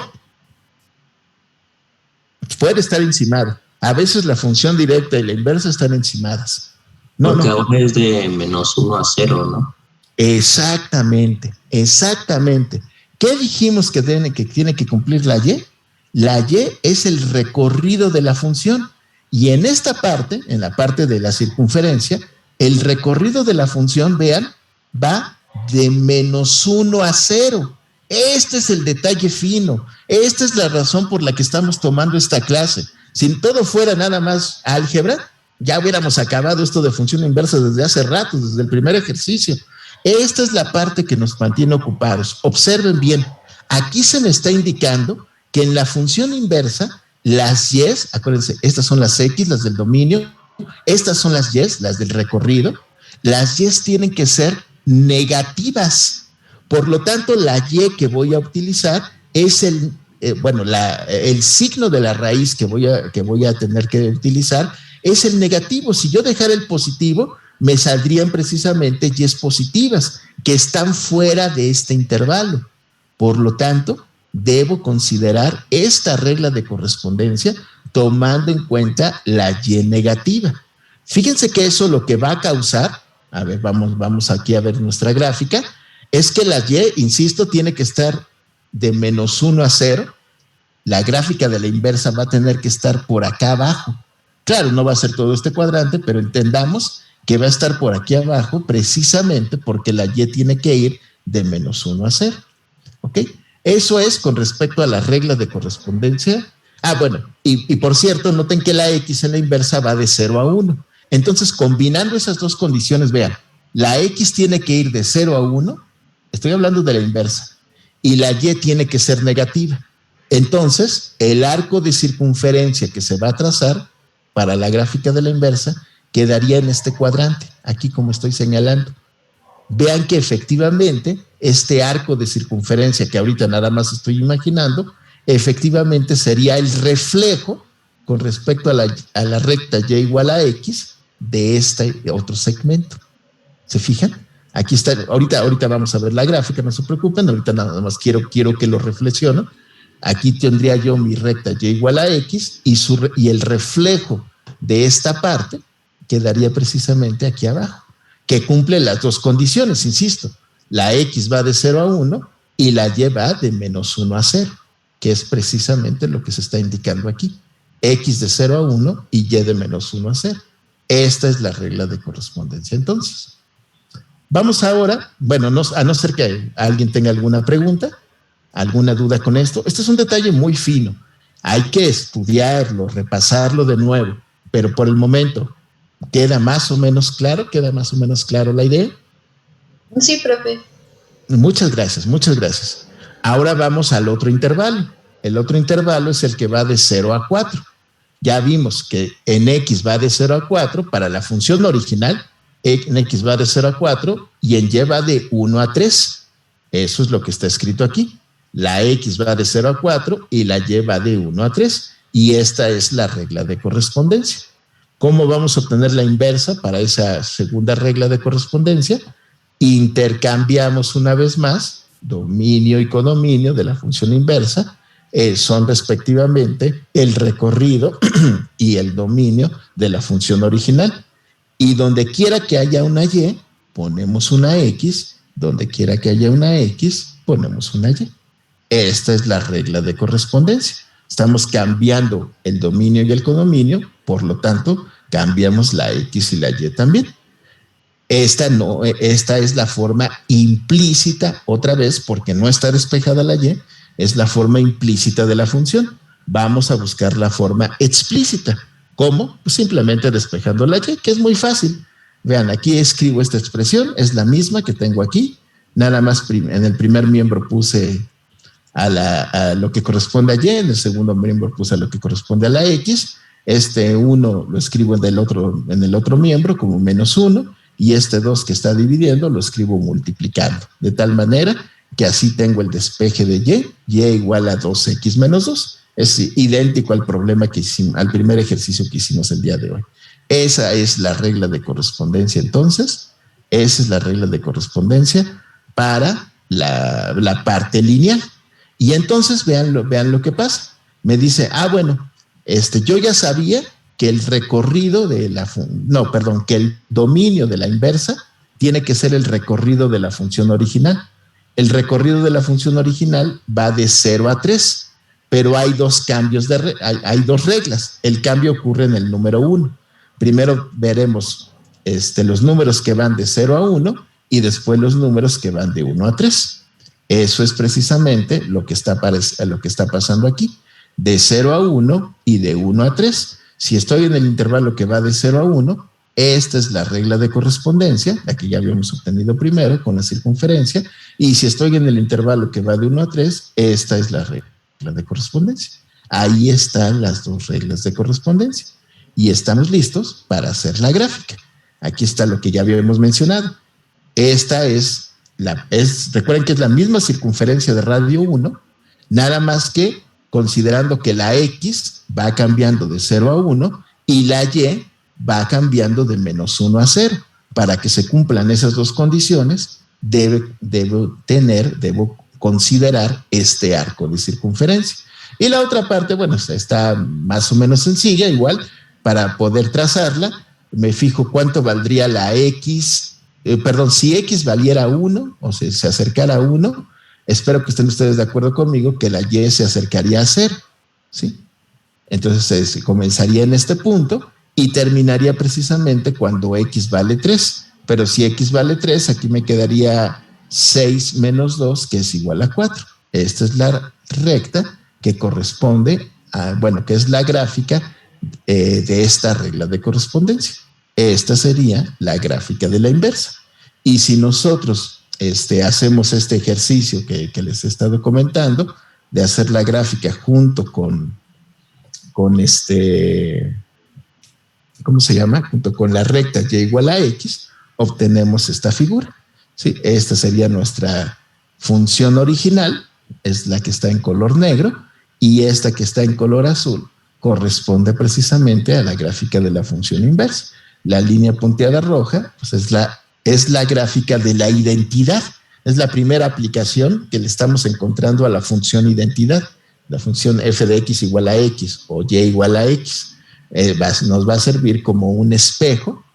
Puede estar encimada. A veces la función directa y la inversa están encimadas. Porque ahora es de -1 a 0, ¿no? Exactamente. ¿Qué dijimos que tiene que cumplir la Y? La Y es el recorrido de la función. Y en esta parte, en la parte de la circunferencia, el recorrido de la función, vean, va de -1 a 0. Este es el detalle fino. Esta es la razón por la que estamos tomando esta clase. Si todo fuera nada más álgebra, ya hubiéramos acabado esto de función inversa desde hace rato, desde el primer ejercicio. Esta es la parte que nos mantiene ocupados. Observen bien, aquí se me está indicando que en la función inversa, las Y's, acuérdense, estas son las X, las del dominio, estas son las Y's, las del recorrido, las Y's tienen que ser negativas. Por lo tanto, la Y que voy a utilizar es el signo de la raíz que voy a tener que utilizar es el negativo. Si yo dejara el positivo, me saldrían precisamente Y's positivas, que están fuera de este intervalo. Por lo tanto, debo considerar esta regla de correspondencia tomando en cuenta la Y negativa. Fíjense que eso lo que va a causar, a ver, vamos aquí a ver nuestra gráfica, es que la Y, insisto, tiene que estar de -1 a 0. La gráfica de la inversa va a tener que estar por acá abajo. Claro, no va a ser todo este cuadrante, pero entendamos que va a estar por aquí abajo precisamente porque la Y tiene que ir de -1 a 0. ¿Ok? Eso es con respecto a la regla de correspondencia. Bueno, y por cierto, noten que la X en la inversa va de 0 a 1. Entonces, combinando esas dos condiciones, vean, la X tiene que ir de 0 a 1, estoy hablando de la inversa, y la Y tiene que ser negativa. Entonces, el arco de circunferencia que se va a trazar para la gráfica de la inversa quedaría en este cuadrante, aquí como estoy señalando. Vean que efectivamente este arco de circunferencia que ahorita nada más estoy imaginando, efectivamente sería el reflejo con respecto a la recta Y igual a X de este otro segmento. ¿Se fijan? Aquí está, ahorita vamos a ver la gráfica, no se preocupen, ahorita nada más quiero que lo reflexionen. Aquí tendría yo mi recta Y igual a X y el reflejo de esta parte quedaría precisamente aquí abajo, que cumple las dos condiciones, insisto. La X va de 0 a 1 y la Y va de menos 1 a 0, que es precisamente lo que se está indicando aquí. X de 0 a 1 y Y de menos 1 a 0. Esta es la regla de correspondencia entonces. Vamos ahora, bueno, a no ser que alguien tenga alguna pregunta, alguna duda con esto. Este es un detalle muy fino. Hay que estudiarlo, repasarlo de nuevo, pero por el momento, ¿queda más o menos claro? ¿Queda más o menos claro la idea? Sí, profe. Muchas gracias, muchas gracias. Ahora vamos al otro intervalo. El otro intervalo es el que va de 0 a 4. Ya vimos que en X va de 0 a 4 para la función original, en X va de 0 a 4 y en Y va de 1 a 3. Eso es lo que está escrito aquí. La X va de 0 a 4 y la Y va de 1 a 3. Y esta es la regla de correspondencia. ¿Cómo vamos a obtener la inversa para esa segunda regla de correspondencia? Intercambiamos una vez más dominio y codominio de la función inversa. Son respectivamente el recorrido y el dominio de la función original. Y donde quiera que haya una Y, ponemos una X. Donde quiera que haya una X, ponemos una Y. Esta es la regla de correspondencia. Estamos cambiando el dominio y el codominio, por lo tanto, cambiamos la X y la Y también. Esta es la forma implícita, otra vez, porque no está despejada la Y, es la forma implícita de la función. Vamos a buscar la forma explícita. ¿Cómo? Pues simplemente despejando la Y, que es muy fácil. Vean, aquí escribo esta expresión, es la misma que tengo aquí. Nada más en el primer miembro puse a lo que corresponde a Y, en el segundo miembro puse a lo que corresponde a la X. Este 1 lo escribo en el otro miembro como menos 1 y este 2 que está dividiendo lo escribo multiplicando. De tal manera que así tengo el despeje de Y igual a 2X menos 2. Es idéntico al problema que hicimos, al primer ejercicio que hicimos el día de hoy. Esa es la regla de correspondencia entonces. Esa es la regla de correspondencia para la parte lineal. Y entonces vean lo que pasa. Me dice, bueno, yo ya sabía que el recorrido que el dominio de la inversa tiene que ser el recorrido de la función original. El recorrido de la función original va de 0 a 3. Pero hay dos cambios, hay dos reglas. El cambio ocurre en el número 1. Primero veremos los números que van de 0 a 1 y después los números que van de 1 a 3. Eso es precisamente lo que está pasando aquí. De 0 a 1 y de 1 a 3. Si estoy en el intervalo que va de 0 a 1, esta es la regla de correspondencia, la que ya habíamos obtenido primero con la circunferencia. Y si estoy en el intervalo que va de 1 a 3, esta es la regla de correspondencia. Ahí están las dos reglas de correspondencia y estamos listos para hacer la gráfica. Aquí está lo que ya habíamos mencionado. Esta recuerden que es la misma circunferencia de radio 1, nada más que considerando que la X va cambiando de 0 a 1 y la Y va cambiando de menos 1 a 0. Para que se cumplan esas dos condiciones, debo considerar este arco de circunferencia. Y la otra parte, bueno, está más o menos sencilla, igual, para poder trazarla, me fijo cuánto valdría la X, si X valiera 1, o sea, se acercara a 1, espero que estén ustedes de acuerdo conmigo que la Y se acercaría a 0, ¿sí? Entonces se comenzaría en este punto y terminaría precisamente cuando X vale 3, pero si X vale 3, aquí me quedaría 6 menos 2, que es igual a 4. Esta es la recta que corresponde que es la gráfica de esta regla de correspondencia. Esta sería la gráfica de la inversa. Y si nosotros hacemos este ejercicio que les he estado comentando, de hacer la gráfica junto con ¿cómo se llama? Junto con la recta y igual a x, obtenemos esta figura. ¿Sí? Esta sería nuestra función original, es la que está en color negro, y esta que está en color azul corresponde precisamente a la gráfica de la función inversa. La línea punteada roja pues es la gráfica de la identidad. Es la primera aplicación que le estamos encontrando a la función identidad. La función f de x igual a x o y igual a x nos va a servir como un espejo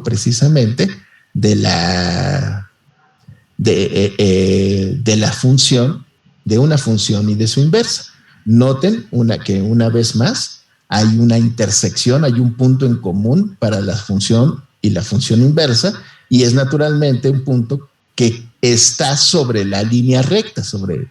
precisamente de la función, de una función y de su inversa. Noten que una vez más hay una intersección, hay un punto en común para la función y la función inversa, y es naturalmente un punto que está sobre la línea recta, sobre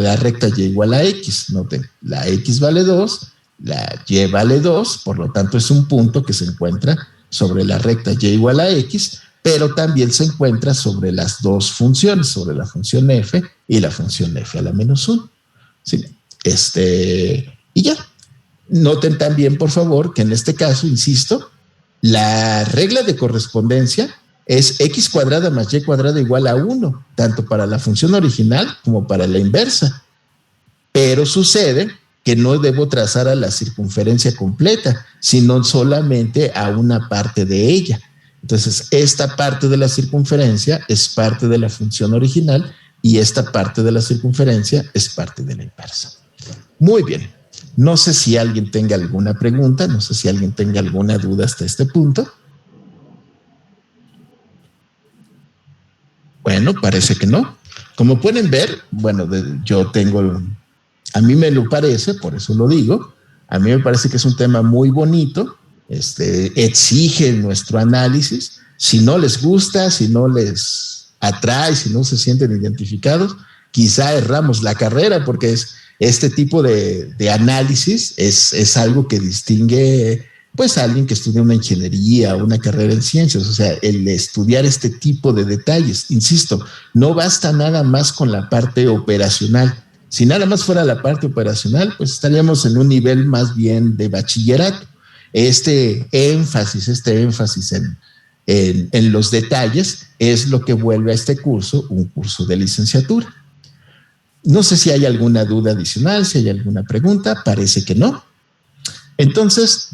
la recta y igual a x. Noten, la x vale 2, la y vale 2, por lo tanto es un punto que se encuentra sobre la recta y igual a x, pero también se encuentra sobre las dos funciones, sobre la función f y la función f a la menos 1. ¿Sí? Y ya. Noten también, por favor, que en este caso, insisto, la regla de correspondencia es x cuadrada más y cuadrada igual a 1, tanto para la función original como para la inversa. Pero sucede que no debo trazar a la circunferencia completa, sino solamente a una parte de ella. Entonces, esta parte de la circunferencia es parte de la función original y esta parte de la circunferencia es parte de la inversa. Muy bien. No sé si alguien tenga alguna pregunta, no sé si alguien tenga alguna duda hasta este punto. Bueno, parece que no. Como pueden ver, bueno, a mí me lo parece, por eso lo digo, a mí me parece que es un tema muy bonito, exige nuestro análisis. Si no les gusta, si no les atrae, si no se sienten identificados, quizá erramos la carrera, porque este tipo de análisis es algo que distingue pues a alguien que estudia una ingeniería, una carrera en ciencias. O sea, el estudiar este tipo de detalles, insisto, no basta nada más con la parte operacional. Si nada más fuera la parte operacional, pues estaríamos en un nivel más bien de bachillerato. Este énfasis en los detalles es lo que vuelve a este curso un curso de licenciatura. No sé si hay alguna duda adicional, si hay alguna pregunta, parece que no. Entonces,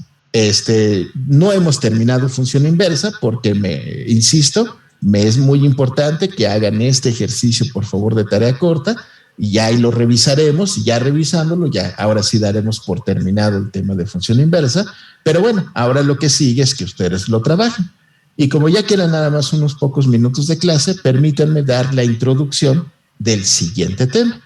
no hemos terminado función inversa porque insisto, me es muy importante que hagan este ejercicio, por favor, de tarea corta, y ya ahí lo revisaremos, y ya revisándolo, ya ahora sí daremos por terminado el tema de función inversa. Pero bueno, ahora lo que sigue es que ustedes lo trabajen. Y como ya quedan nada más unos pocos minutos de clase, permítanme dar la introducción del siguiente tema,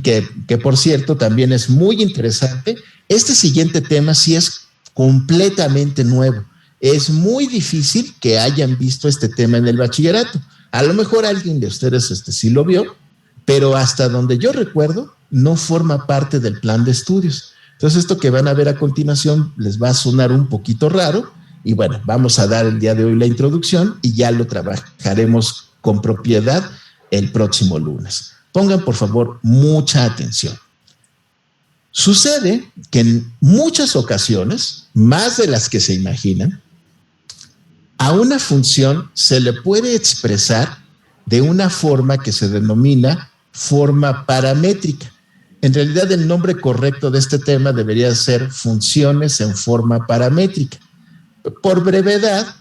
que por cierto también es muy interesante. Este siguiente tema sí es completamente nuevo. Es muy difícil que hayan visto este tema en el bachillerato. A lo mejor alguien de ustedes sí lo vio, pero hasta donde yo recuerdo no forma parte del plan de estudios. Entonces esto que van a ver a continuación les va a sonar un poquito raro, y bueno, vamos a dar el día de hoy la introducción y ya lo trabajaremos con propiedad el próximo lunes. Pongan por favor mucha atención. Sucede que en muchas ocasiones, más de las que se imaginan, a una función se le puede expresar de una forma que se denomina forma paramétrica. En realidad, el nombre correcto de este tema debería ser funciones en forma paramétrica. Por brevedad,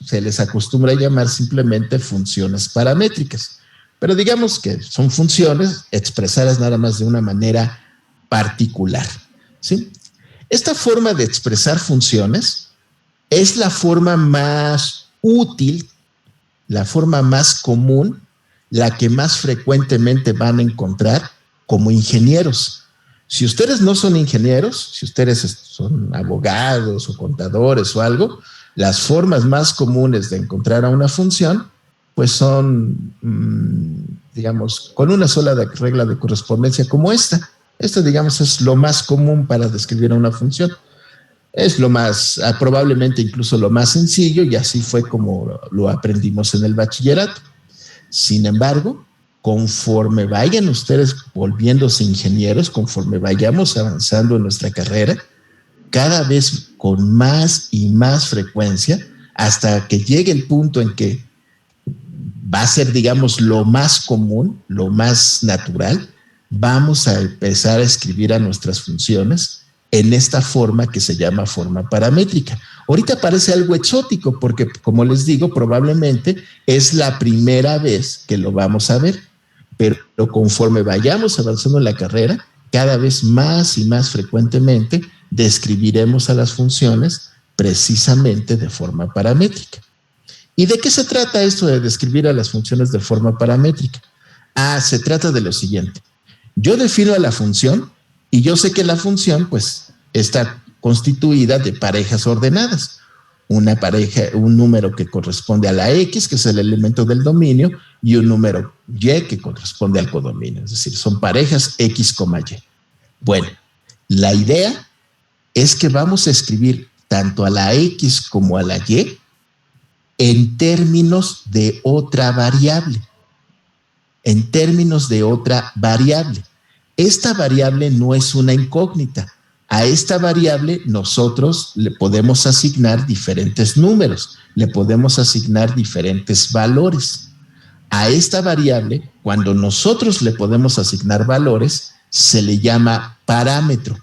se les acostumbra a llamar simplemente funciones paramétricas. Pero digamos que son funciones expresadas nada más de una manera particular, ¿sí? Esta forma de expresar funciones es la forma más útil, la forma más común, la que más frecuentemente van a encontrar como ingenieros. Si ustedes no son ingenieros, si ustedes son abogados o contadores o algo, las formas más comunes de encontrar a una función pues son, digamos, con una sola regla de correspondencia como esta. Esto, digamos, es lo más común para describir a una función. Es lo más, probablemente incluso lo más sencillo, y así fue como lo aprendimos en el bachillerato. Sin embargo, conforme vayan ustedes volviéndose ingenieros, conforme vayamos avanzando en nuestra carrera, cada vez con más y más frecuencia, hasta que llegue el punto en que va a ser, digamos, lo más común, lo más natural, vamos a empezar a escribir a nuestras funciones en esta forma que se llama forma paramétrica. Ahorita parece algo exótico porque, como les digo, probablemente es la primera vez que lo vamos a ver, pero conforme vayamos avanzando en la carrera, cada vez más y más frecuentemente describiremos a las funciones precisamente de forma paramétrica. ¿Y de qué se trata esto de describir a las funciones de forma paramétrica? Se trata de lo siguiente. Yo defino a la función y yo sé que la función pues está constituida de parejas ordenadas. Una pareja, un número que corresponde a la X, que es el elemento del dominio, y un número Y que corresponde al codominio. Es decir, son parejas X, Y. Bueno, la idea es que vamos a escribir tanto a la X como a la Y en términos de otra variable. En términos de otra variable. Esta variable no es una incógnita. A esta variable nosotros le podemos asignar diferentes números, le podemos asignar diferentes valores. A esta variable, cuando nosotros le podemos asignar valores, se le llama parámetro.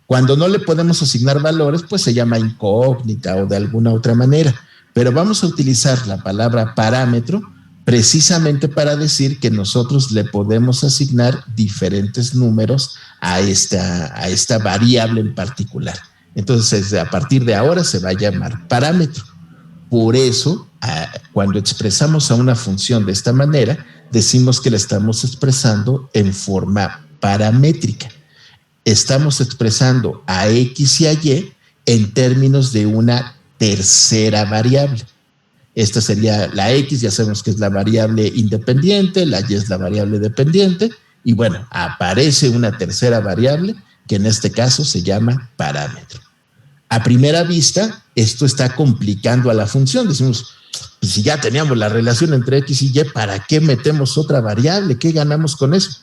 Cuando no le podemos asignar valores, pues se llama incógnita o de alguna otra manera. Pero vamos a utilizar la palabra parámetro precisamente para decir que nosotros le podemos asignar diferentes números a esta variable en particular. Entonces, a partir de ahora se va a llamar parámetro. Por eso, cuando expresamos a una función de esta manera, decimos que la estamos expresando en forma paramétrica. Estamos expresando a X y a Y en términos de una tercera variable. Esta sería la X, ya sabemos que es la variable independiente, la Y es la variable dependiente, y bueno, aparece una tercera variable que en este caso se llama parámetro. A primera vista, esto está complicando a la función. Decimos, pues si ya teníamos la relación entre X y Y, ¿para qué metemos otra variable? ¿Qué ganamos con eso?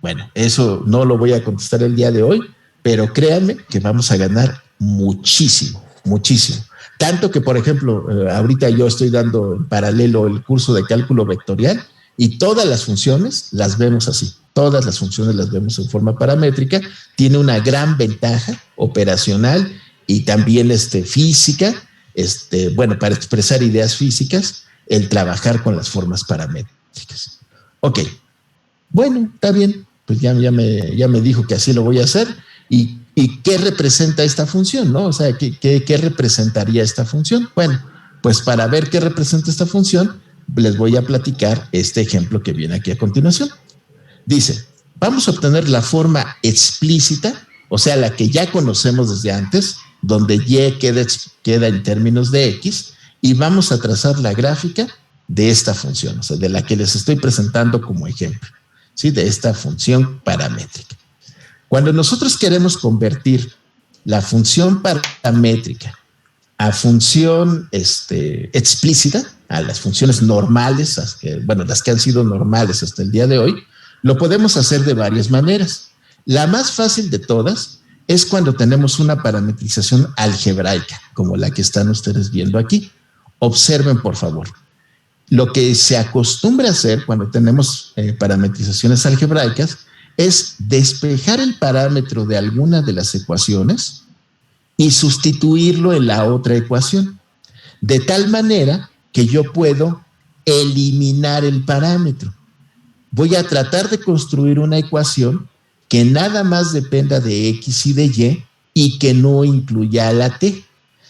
Bueno, eso no lo voy a contestar el día de hoy, pero créanme que vamos a ganar muchísimo, muchísimo. Tanto que, por ejemplo, ahorita yo estoy dando en paralelo el curso de cálculo vectorial y todas las funciones las vemos así. Todas las funciones las vemos en forma paramétrica. Tiene una gran ventaja operacional y también física, bueno, para expresar ideas físicas, el trabajar con las formas paramétricas. Ok, bueno, está bien, pues ya me dijo que así lo voy a hacer. ¿Y qué representa esta función, no? O sea, ¿qué representaría esta función? Bueno, pues para ver qué representa esta función, les voy a platicar este ejemplo que viene aquí a continuación. Dice, vamos a obtener la forma explícita, o sea, la que ya conocemos desde antes, donde Y queda en términos de X, y vamos a trazar la gráfica de esta función, o sea, de la que les estoy presentando como ejemplo, ¿sí? De esta función paramétrica. Cuando nosotros queremos convertir la función paramétrica a función explícita, a las funciones normales, las que han sido normales hasta el día de hoy, lo podemos hacer de varias maneras. La más fácil de todas es cuando tenemos una parametrización algebraica, como la que están ustedes viendo aquí. Observen, por favor. Lo que se acostumbra a hacer cuando tenemos parametrizaciones algebraicas es despejar el parámetro de alguna de las ecuaciones y sustituirlo en la otra ecuación, de tal manera que yo puedo eliminar el parámetro. Voy a tratar de construir una ecuación que nada más dependa de X y de Y que no incluya a la T.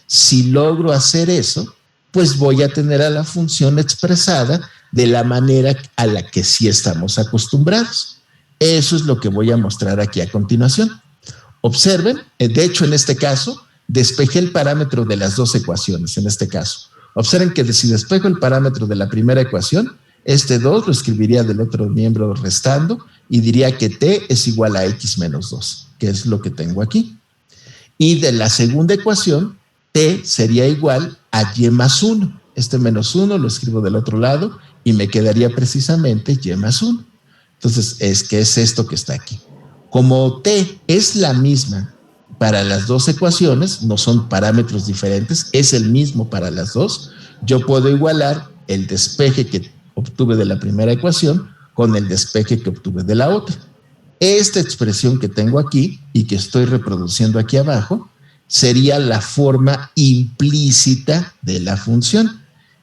Si logro hacer eso, pues voy a tener a la función expresada de la manera a la que sí estamos acostumbrados. Eso es lo que voy a mostrar aquí a continuación. Observen, de hecho, en este caso, despejé el parámetro de las dos ecuaciones, en este caso. Observen que si despejo el parámetro de la primera ecuación, 2 lo escribiría del otro miembro restando y diría que T es igual a X menos 2, que es lo que tengo aquí. Y de la segunda ecuación, T sería igual a Y más 1, este menos 1 lo escribo del otro lado y me quedaría precisamente y más 1. Entonces, es esto que está aquí. Como t es la misma para las dos ecuaciones, no son parámetros diferentes, es el mismo para las dos, yo puedo igualar el despeje que obtuve de la primera ecuación con el despeje que obtuve de la otra. Esta expresión que tengo aquí y que estoy reproduciendo aquí abajo sería la forma implícita de la función.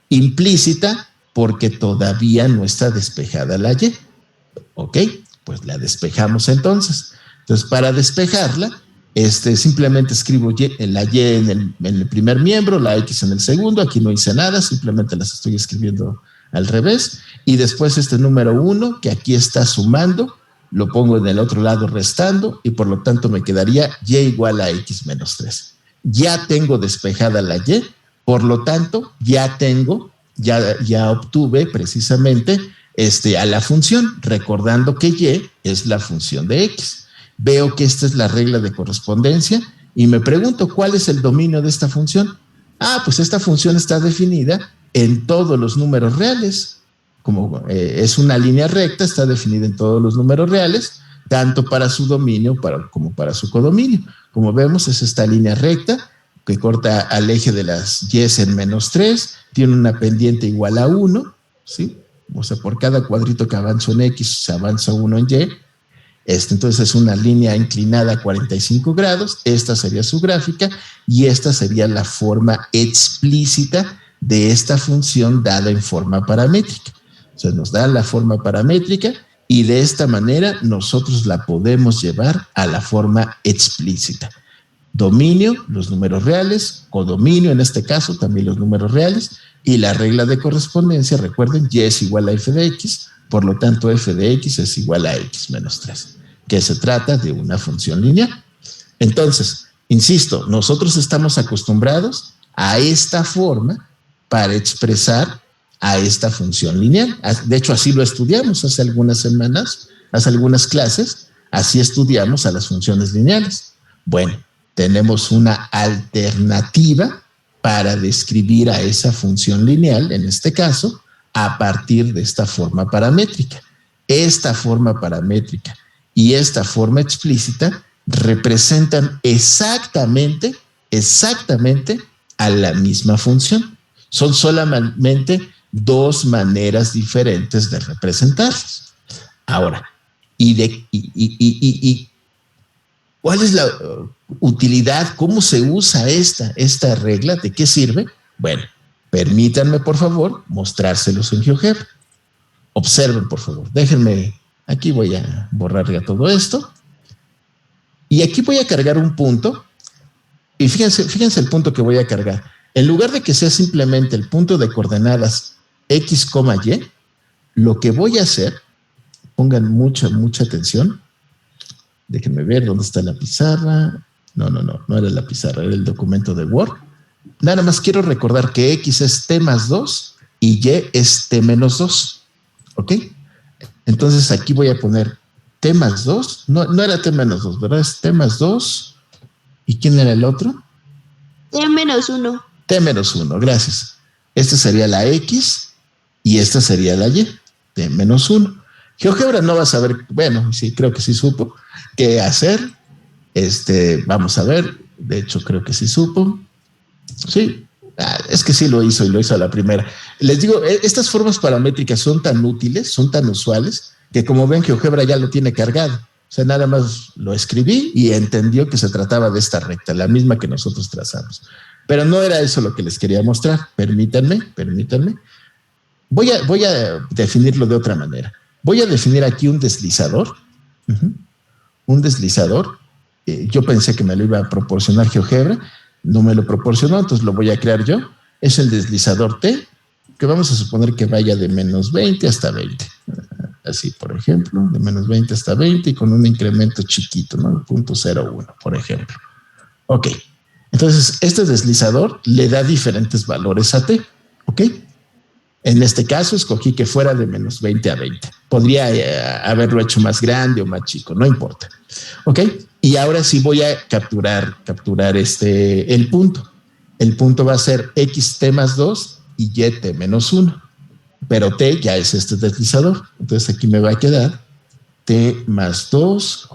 Implícita porque todavía no está despejada la y. ¿Ok? Pues la despejamos entonces. Entonces, para despejarla, simplemente escribo la y en el primer miembro, la x en el segundo. Aquí no hice nada, simplemente las estoy escribiendo al revés. Y después este número 1, que aquí está sumando, lo pongo en el otro lado restando y por lo tanto me quedaría y igual a x menos 3. Ya tengo despejada la y, por lo tanto ya obtuve precisamente a la función, recordando que y es la función de x. Veo que esta es la regla de correspondencia y me pregunto cuál es el dominio de esta función. Pues esta función está definida en todos los números reales. Como es una línea recta, está definida en todos los números reales, tanto para su dominio como para su codominio. Como vemos, es esta línea recta que corta al eje de las y en menos 3, tiene una pendiente igual a 1, ¿sí? O sea, por cada cuadrito que avanzo en x, se avanza 1 en y. Entonces es una línea inclinada a 45 grados, esta sería su gráfica y esta sería la forma explícita de esta función dada en forma paramétrica. O sea, nos da la forma paramétrica y de esta manera nosotros la podemos llevar a la forma explícita. Dominio, los números reales, codominio, en este caso también los números reales, y la regla de correspondencia, recuerden, y es igual a f de x, por lo tanto f de x es igual a x menos 3, que se trata de una función lineal. Entonces, insisto, nosotros estamos acostumbrados a esta forma para expresar a esta función lineal. De hecho, así lo estudiamos hace algunas semanas, hace algunas clases, así estudiamos a las funciones lineales. Bueno, tenemos una alternativa para describir a esa función lineal, en este caso, a partir de esta forma paramétrica. Esta forma paramétrica y esta forma explícita representan exactamente a la misma función. Son solamente dos maneras diferentes de representarlas. Ahora, ¿cuál es la utilidad? ¿Cómo se usa esta regla? ¿De qué sirve? Bueno, permítanme, por favor, mostrárselos en GeoGebra. Observen, por favor. Déjenme, aquí voy a borrar ya todo esto. Y aquí voy a cargar un punto. Y fíjense el punto que voy a cargar. En lugar de que sea simplemente el punto de coordenadas x, y, lo que voy a hacer, pongan mucha atención. Déjenme ver dónde está la pizarra. No era la pizarra, era el documento de Word. Nada más quiero recordar que x es t más 2 y y es t menos 2. ¿Ok? Entonces aquí voy a poner t más 2. No era t menos 2, ¿verdad? Es t más 2. ¿Y quién era el otro? T menos 1. T menos 1, gracias. Esta sería la x y esta sería la y, t menos 1. GeoGebra no va a saber, bueno, sí, creo que sí supo qué hacer. Vamos a ver, de hecho creo que sí supo. Sí, es que sí lo hizo y lo hizo a la primera. Les digo, estas formas paramétricas son tan útiles, son tan usuales, que como ven GeoGebra ya lo tiene cargado. O sea, nada más lo escribí y entendió que se trataba de esta recta, la misma que nosotros trazamos. Pero no era eso lo que les quería mostrar. Permítanme. Voy a definirlo de otra manera. Voy a definir aquí un deslizador. Un deslizador. Yo pensé que me lo iba a proporcionar GeoGebra. No me lo proporcionó, entonces lo voy a crear yo. Es el deslizador T, que vamos a suponer que vaya de menos 20 hasta 20. Así, por ejemplo, de menos 20 hasta 20 y con un incremento chiquito, ¿no? 0.01, por ejemplo. Ok. Entonces, este deslizador le da diferentes valores a T. ¿Ok? En este caso, escogí que fuera de menos 20 a 20. Podría haberlo hecho más grande o más chico, no importa. ¿Ok? Y ahora sí voy a capturar el punto. El punto va a ser xt más 2 y y t menos 1. Pero t ya es este deslizador. Entonces aquí me va a quedar t más 2,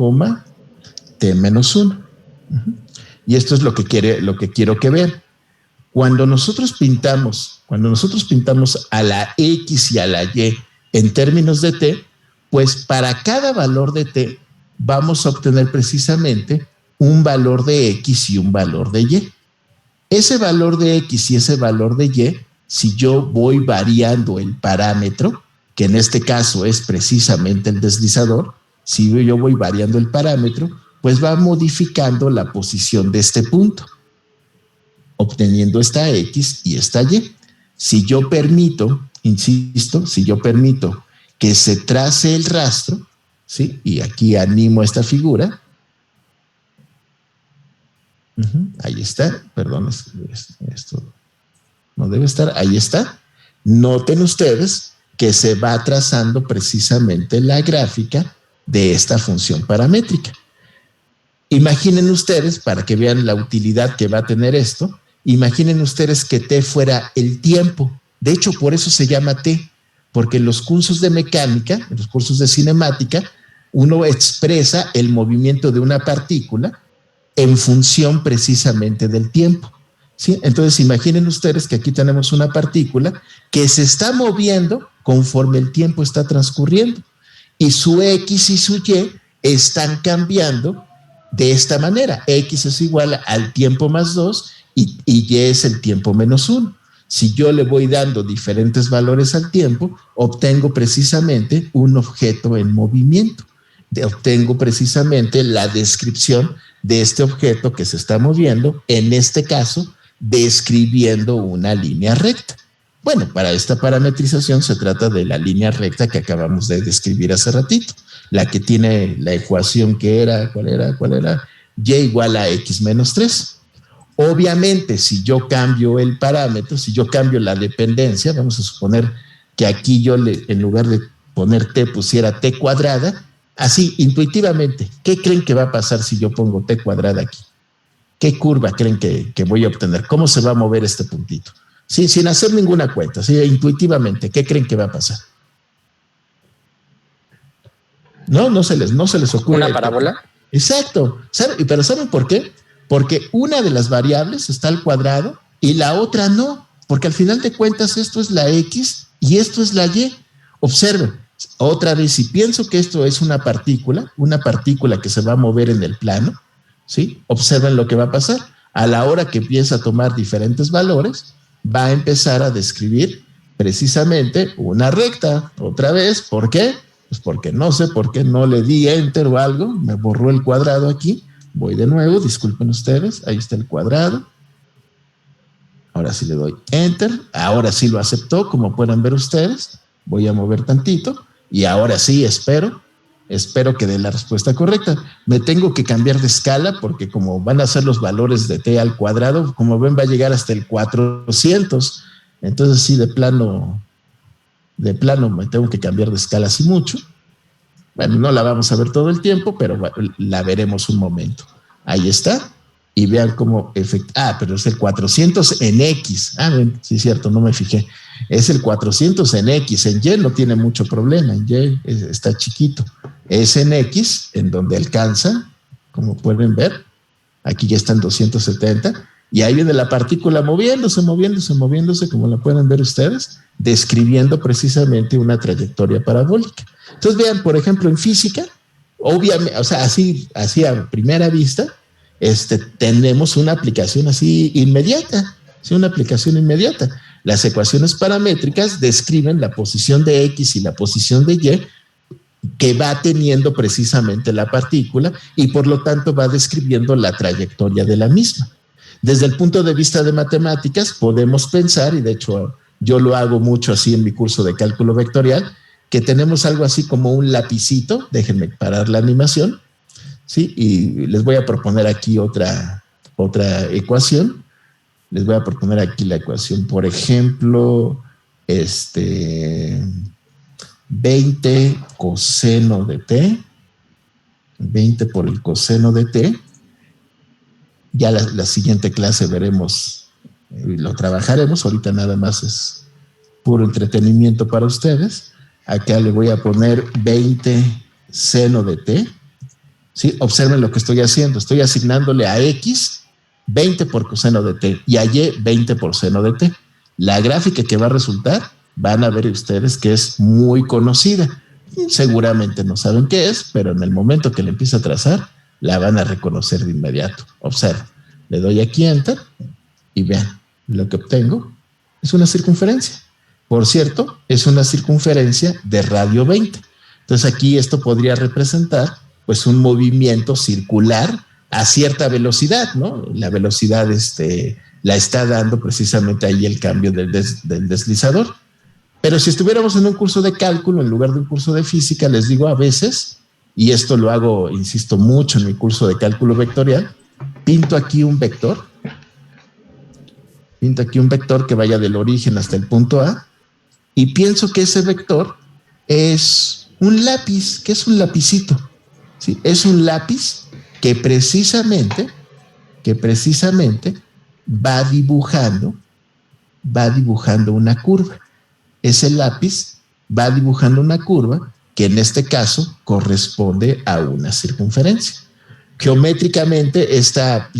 t menos 1. Y esto es lo que quiero que vean. Cuando nosotros pintamos a la X y a la Y en términos de t, pues para cada valor de t vamos a obtener precisamente un valor de X y un valor de Y. Ese valor de X y ese valor de Y, si yo voy variando el parámetro, que en este caso es precisamente el deslizador, si yo voy variando el parámetro, pues va modificando la posición de este punto, obteniendo esta X y esta Y. Si yo permito, insisto, que se trace el rastro, ¿sí? Y aquí animo esta figura. Ahí está, perdón, esto no debe estar, ahí está. Noten ustedes que se va trazando precisamente la gráfica de esta función paramétrica. Imaginen ustedes, para que vean la utilidad que va a tener esto, imaginen ustedes que t fuera el tiempo. De hecho, por eso se llama t, porque en los cursos de mecánica, en los cursos de cinemática, uno expresa el movimiento de una partícula en función precisamente del tiempo, ¿sí? Entonces, imaginen ustedes que aquí tenemos una partícula que se está moviendo conforme el tiempo está transcurriendo y su X y su Y están cambiando de esta manera. X es igual al tiempo más 2 y Y es el tiempo menos 1. Si yo le voy dando diferentes valores al tiempo, obtengo precisamente un objeto en movimiento. Obtengo precisamente la descripción de este objeto que se está moviendo, en este caso, describiendo una línea recta. Bueno, para esta parametrización se trata de la línea recta que acabamos de describir hace ratito, la que tiene la ecuación que era, ¿cuál era? Y igual a X menos 3. Obviamente, si yo cambio el parámetro, si yo cambio la dependencia, vamos a suponer que aquí yo en lugar de poner t pusiera t cuadrada, así intuitivamente, ¿qué creen que va a pasar si yo pongo t cuadrada aquí? ¿Qué curva creen que voy a obtener? ¿Cómo se va a mover este puntito? Sí, sin hacer ninguna cuenta, ¿sí? Intuitivamente, ¿qué creen que va a pasar? No se les ocurre. ¿Una parábola? Exacto. Pero ¿saben por qué? Porque una de las variables está al cuadrado y la otra no, porque al final de cuentas esto es la X y esto es la Y. Observen, otra vez, si pienso que esto es una partícula que se va a mover en el plano, ¿sí? Observen lo que va a pasar. A la hora que empieza a tomar diferentes valores, va a empezar a describir precisamente una recta. Otra vez, ¿por qué? Pues porque no sé por qué no le di enter o algo, me borró el cuadrado aquí. Voy de nuevo, disculpen ustedes, ahí está el cuadrado. Ahora sí le doy enter, ahora sí lo aceptó, como pueden ver ustedes. Voy a mover tantito y ahora sí espero que dé la respuesta correcta. Me tengo que cambiar de escala porque como van a ser los valores de t al cuadrado, como ven va a llegar hasta el 400. Entonces sí, de plano me tengo que cambiar de escala así mucho. Bueno, no la vamos a ver todo el tiempo, pero la veremos un momento. Ahí está. Y vean cómo... pero es el 400 en X. Sí, es cierto, no me fijé. Es el 400 en X. En Y no tiene mucho problema. En Y está chiquito. Es en X, en donde alcanza, como pueden ver. Aquí ya están 270. Y ahí viene la partícula moviéndose, como la pueden ver ustedes, describiendo precisamente una trayectoria parabólica. Entonces vean, por ejemplo, en física, obviamente, o sea, así a primera vista, tenemos una aplicación así inmediata, ¿sí? Una aplicación inmediata. Las ecuaciones paramétricas describen la posición de X y la posición de Y que va teniendo precisamente la partícula y por lo tanto va describiendo la trayectoria de la misma. Desde el punto de vista de matemáticas podemos pensar, y de hecho yo lo hago mucho así en mi curso de cálculo vectorial, que tenemos algo así como un lapicito, déjenme parar la animación, ¿sí? Y les voy a proponer aquí otra ecuación. Les voy a proponer aquí la ecuación, por ejemplo, 20 coseno de t, 20 por el coseno de t. Ya la siguiente clase veremos lo trabajaremos, ahorita nada más es puro entretenimiento para ustedes. Acá le voy a poner 20 seno de t. ¿Sí? Observen lo que estoy haciendo. Estoy asignándole a X 20 por coseno de t y a Y 20 por seno de t. La gráfica que va a resultar, van a ver ustedes que es muy conocida. Seguramente no saben qué es, pero en el momento que le empiece a trazar, la van a reconocer de inmediato. Observen. Le doy aquí Enter y vean, lo que obtengo es una circunferencia. Por cierto, es una circunferencia de radio 20. Entonces aquí esto podría representar pues un movimiento circular a cierta velocidad, ¿no? La velocidad la está dando precisamente ahí el cambio del deslizador. Pero si estuviéramos en un curso de cálculo en lugar de un curso de física, les digo a veces, y esto lo hago, insisto, mucho en mi curso de cálculo vectorial, pinto aquí un vector que vaya del origen hasta el punto A, y pienso que ese vector es un lápiz. ¿Qué es un lapicito? ¿Sí? Es un lápiz que precisamente va dibujando una curva. Ese lápiz va dibujando una curva que en este caso corresponde a una circunferencia. Geométricamente, esta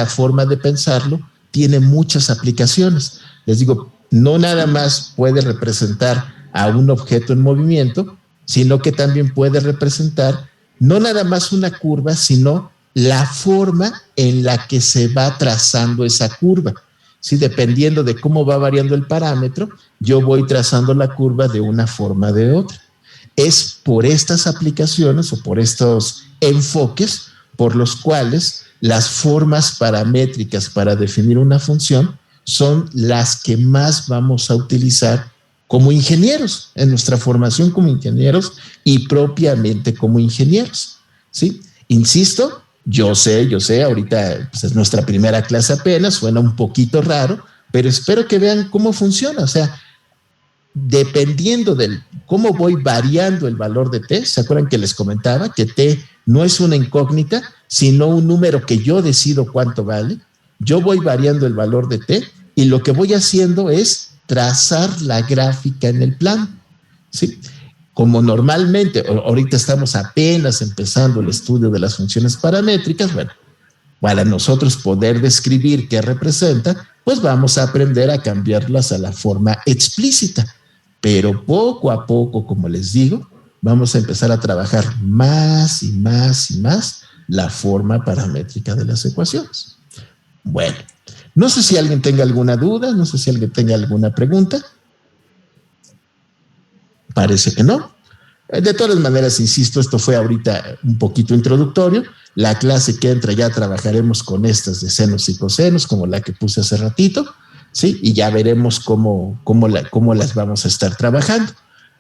forma de pensarlo tiene muchas aplicaciones. Les digo, no nada más puede representar a un objeto en movimiento, sino que también puede representar no nada más una curva, sino la forma en la que se va trazando esa curva. ¿Sí? Dependiendo de cómo va variando el parámetro, yo voy trazando la curva de una forma o de otra. Es por estas aplicaciones o por estos enfoques por los cuales las formas paramétricas para definir una función son las que más vamos a utilizar como ingenieros, en nuestra formación como ingenieros y propiamente como ingenieros, ¿sí? Insisto, yo sé, ahorita pues, es nuestra primera clase apenas, suena un poquito raro, pero espero que vean cómo funciona. O sea, dependiendo de cómo voy variando el valor de t, ¿se acuerdan que les comentaba que t no es una incógnita, sino un número que yo decido cuánto vale? Yo voy variando el valor de t y lo que voy haciendo es trazar la gráfica en el plano, ¿sí? Como normalmente, ahorita estamos apenas empezando el estudio de las funciones paramétricas, bueno, para nosotros poder describir qué representa, pues vamos a aprender a cambiarlas a la forma explícita. Pero poco a poco, como les digo, vamos a empezar a trabajar más y más y más la forma paramétrica de las ecuaciones. Bueno, no sé si alguien tenga alguna duda, no sé si alguien tenga alguna pregunta. Parece que no. De todas maneras, insisto, esto fue ahorita un poquito introductorio. La clase que entra ya trabajaremos con estas de senos y cosenos, como la que puse hace ratito, ¿sí? Y ya veremos cómo las vamos a estar trabajando.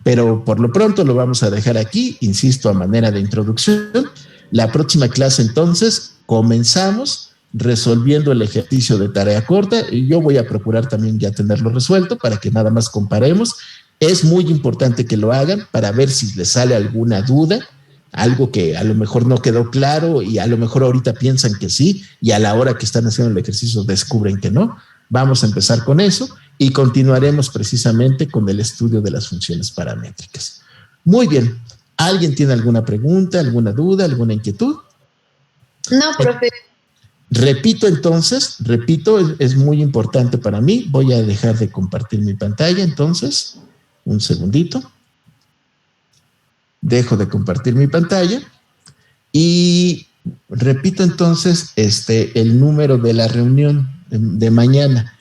Pero por lo pronto lo vamos a dejar aquí, insisto, a manera de introducción. La próxima clase, entonces, comenzamos resolviendo el ejercicio de tarea corta, y yo voy a procurar también ya tenerlo resuelto para que nada más comparemos. Es muy importante que lo hagan para ver si les sale alguna duda, algo que a lo mejor no quedó claro y a lo mejor ahorita piensan que sí y a la hora que están haciendo el ejercicio descubren que no. Vamos a empezar con eso y continuaremos precisamente con el estudio de las funciones paramétricas. Muy bien. ¿Alguien tiene alguna pregunta, alguna duda, alguna inquietud? No, profe. Repito, es muy importante para mí. Voy a dejar de compartir mi pantalla, entonces, un segundito. Dejo de compartir mi pantalla y repito entonces el número de la reunión de mañana.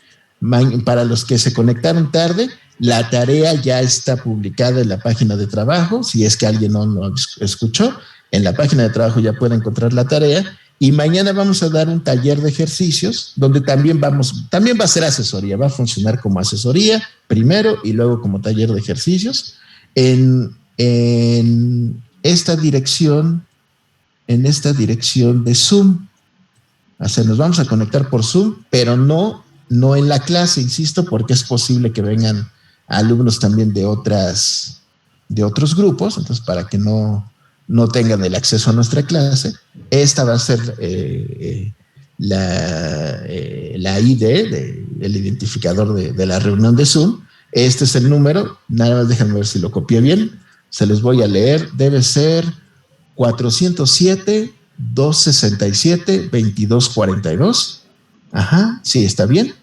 Para los que se conectaron tarde, la tarea ya está publicada en la página de trabajo. Si es que alguien no escuchó, en la página de trabajo ya puede encontrar la tarea. Y mañana vamos a dar un taller de ejercicios donde también va a ser asesoría, va a funcionar como asesoría primero y luego como taller de ejercicios en esta dirección de Zoom. O sea, nos vamos a conectar por Zoom, pero no en la clase, insisto, porque es posible que vengan alumnos también de otros grupos, entonces para que no tengan el acceso a nuestra clase. Esta va a ser la ID el identificador de la reunión de Zoom. Este es el número, nada más déjenme ver si lo copié bien. Se los voy a leer, debe ser 407-267-2242. Ajá, sí, está bien.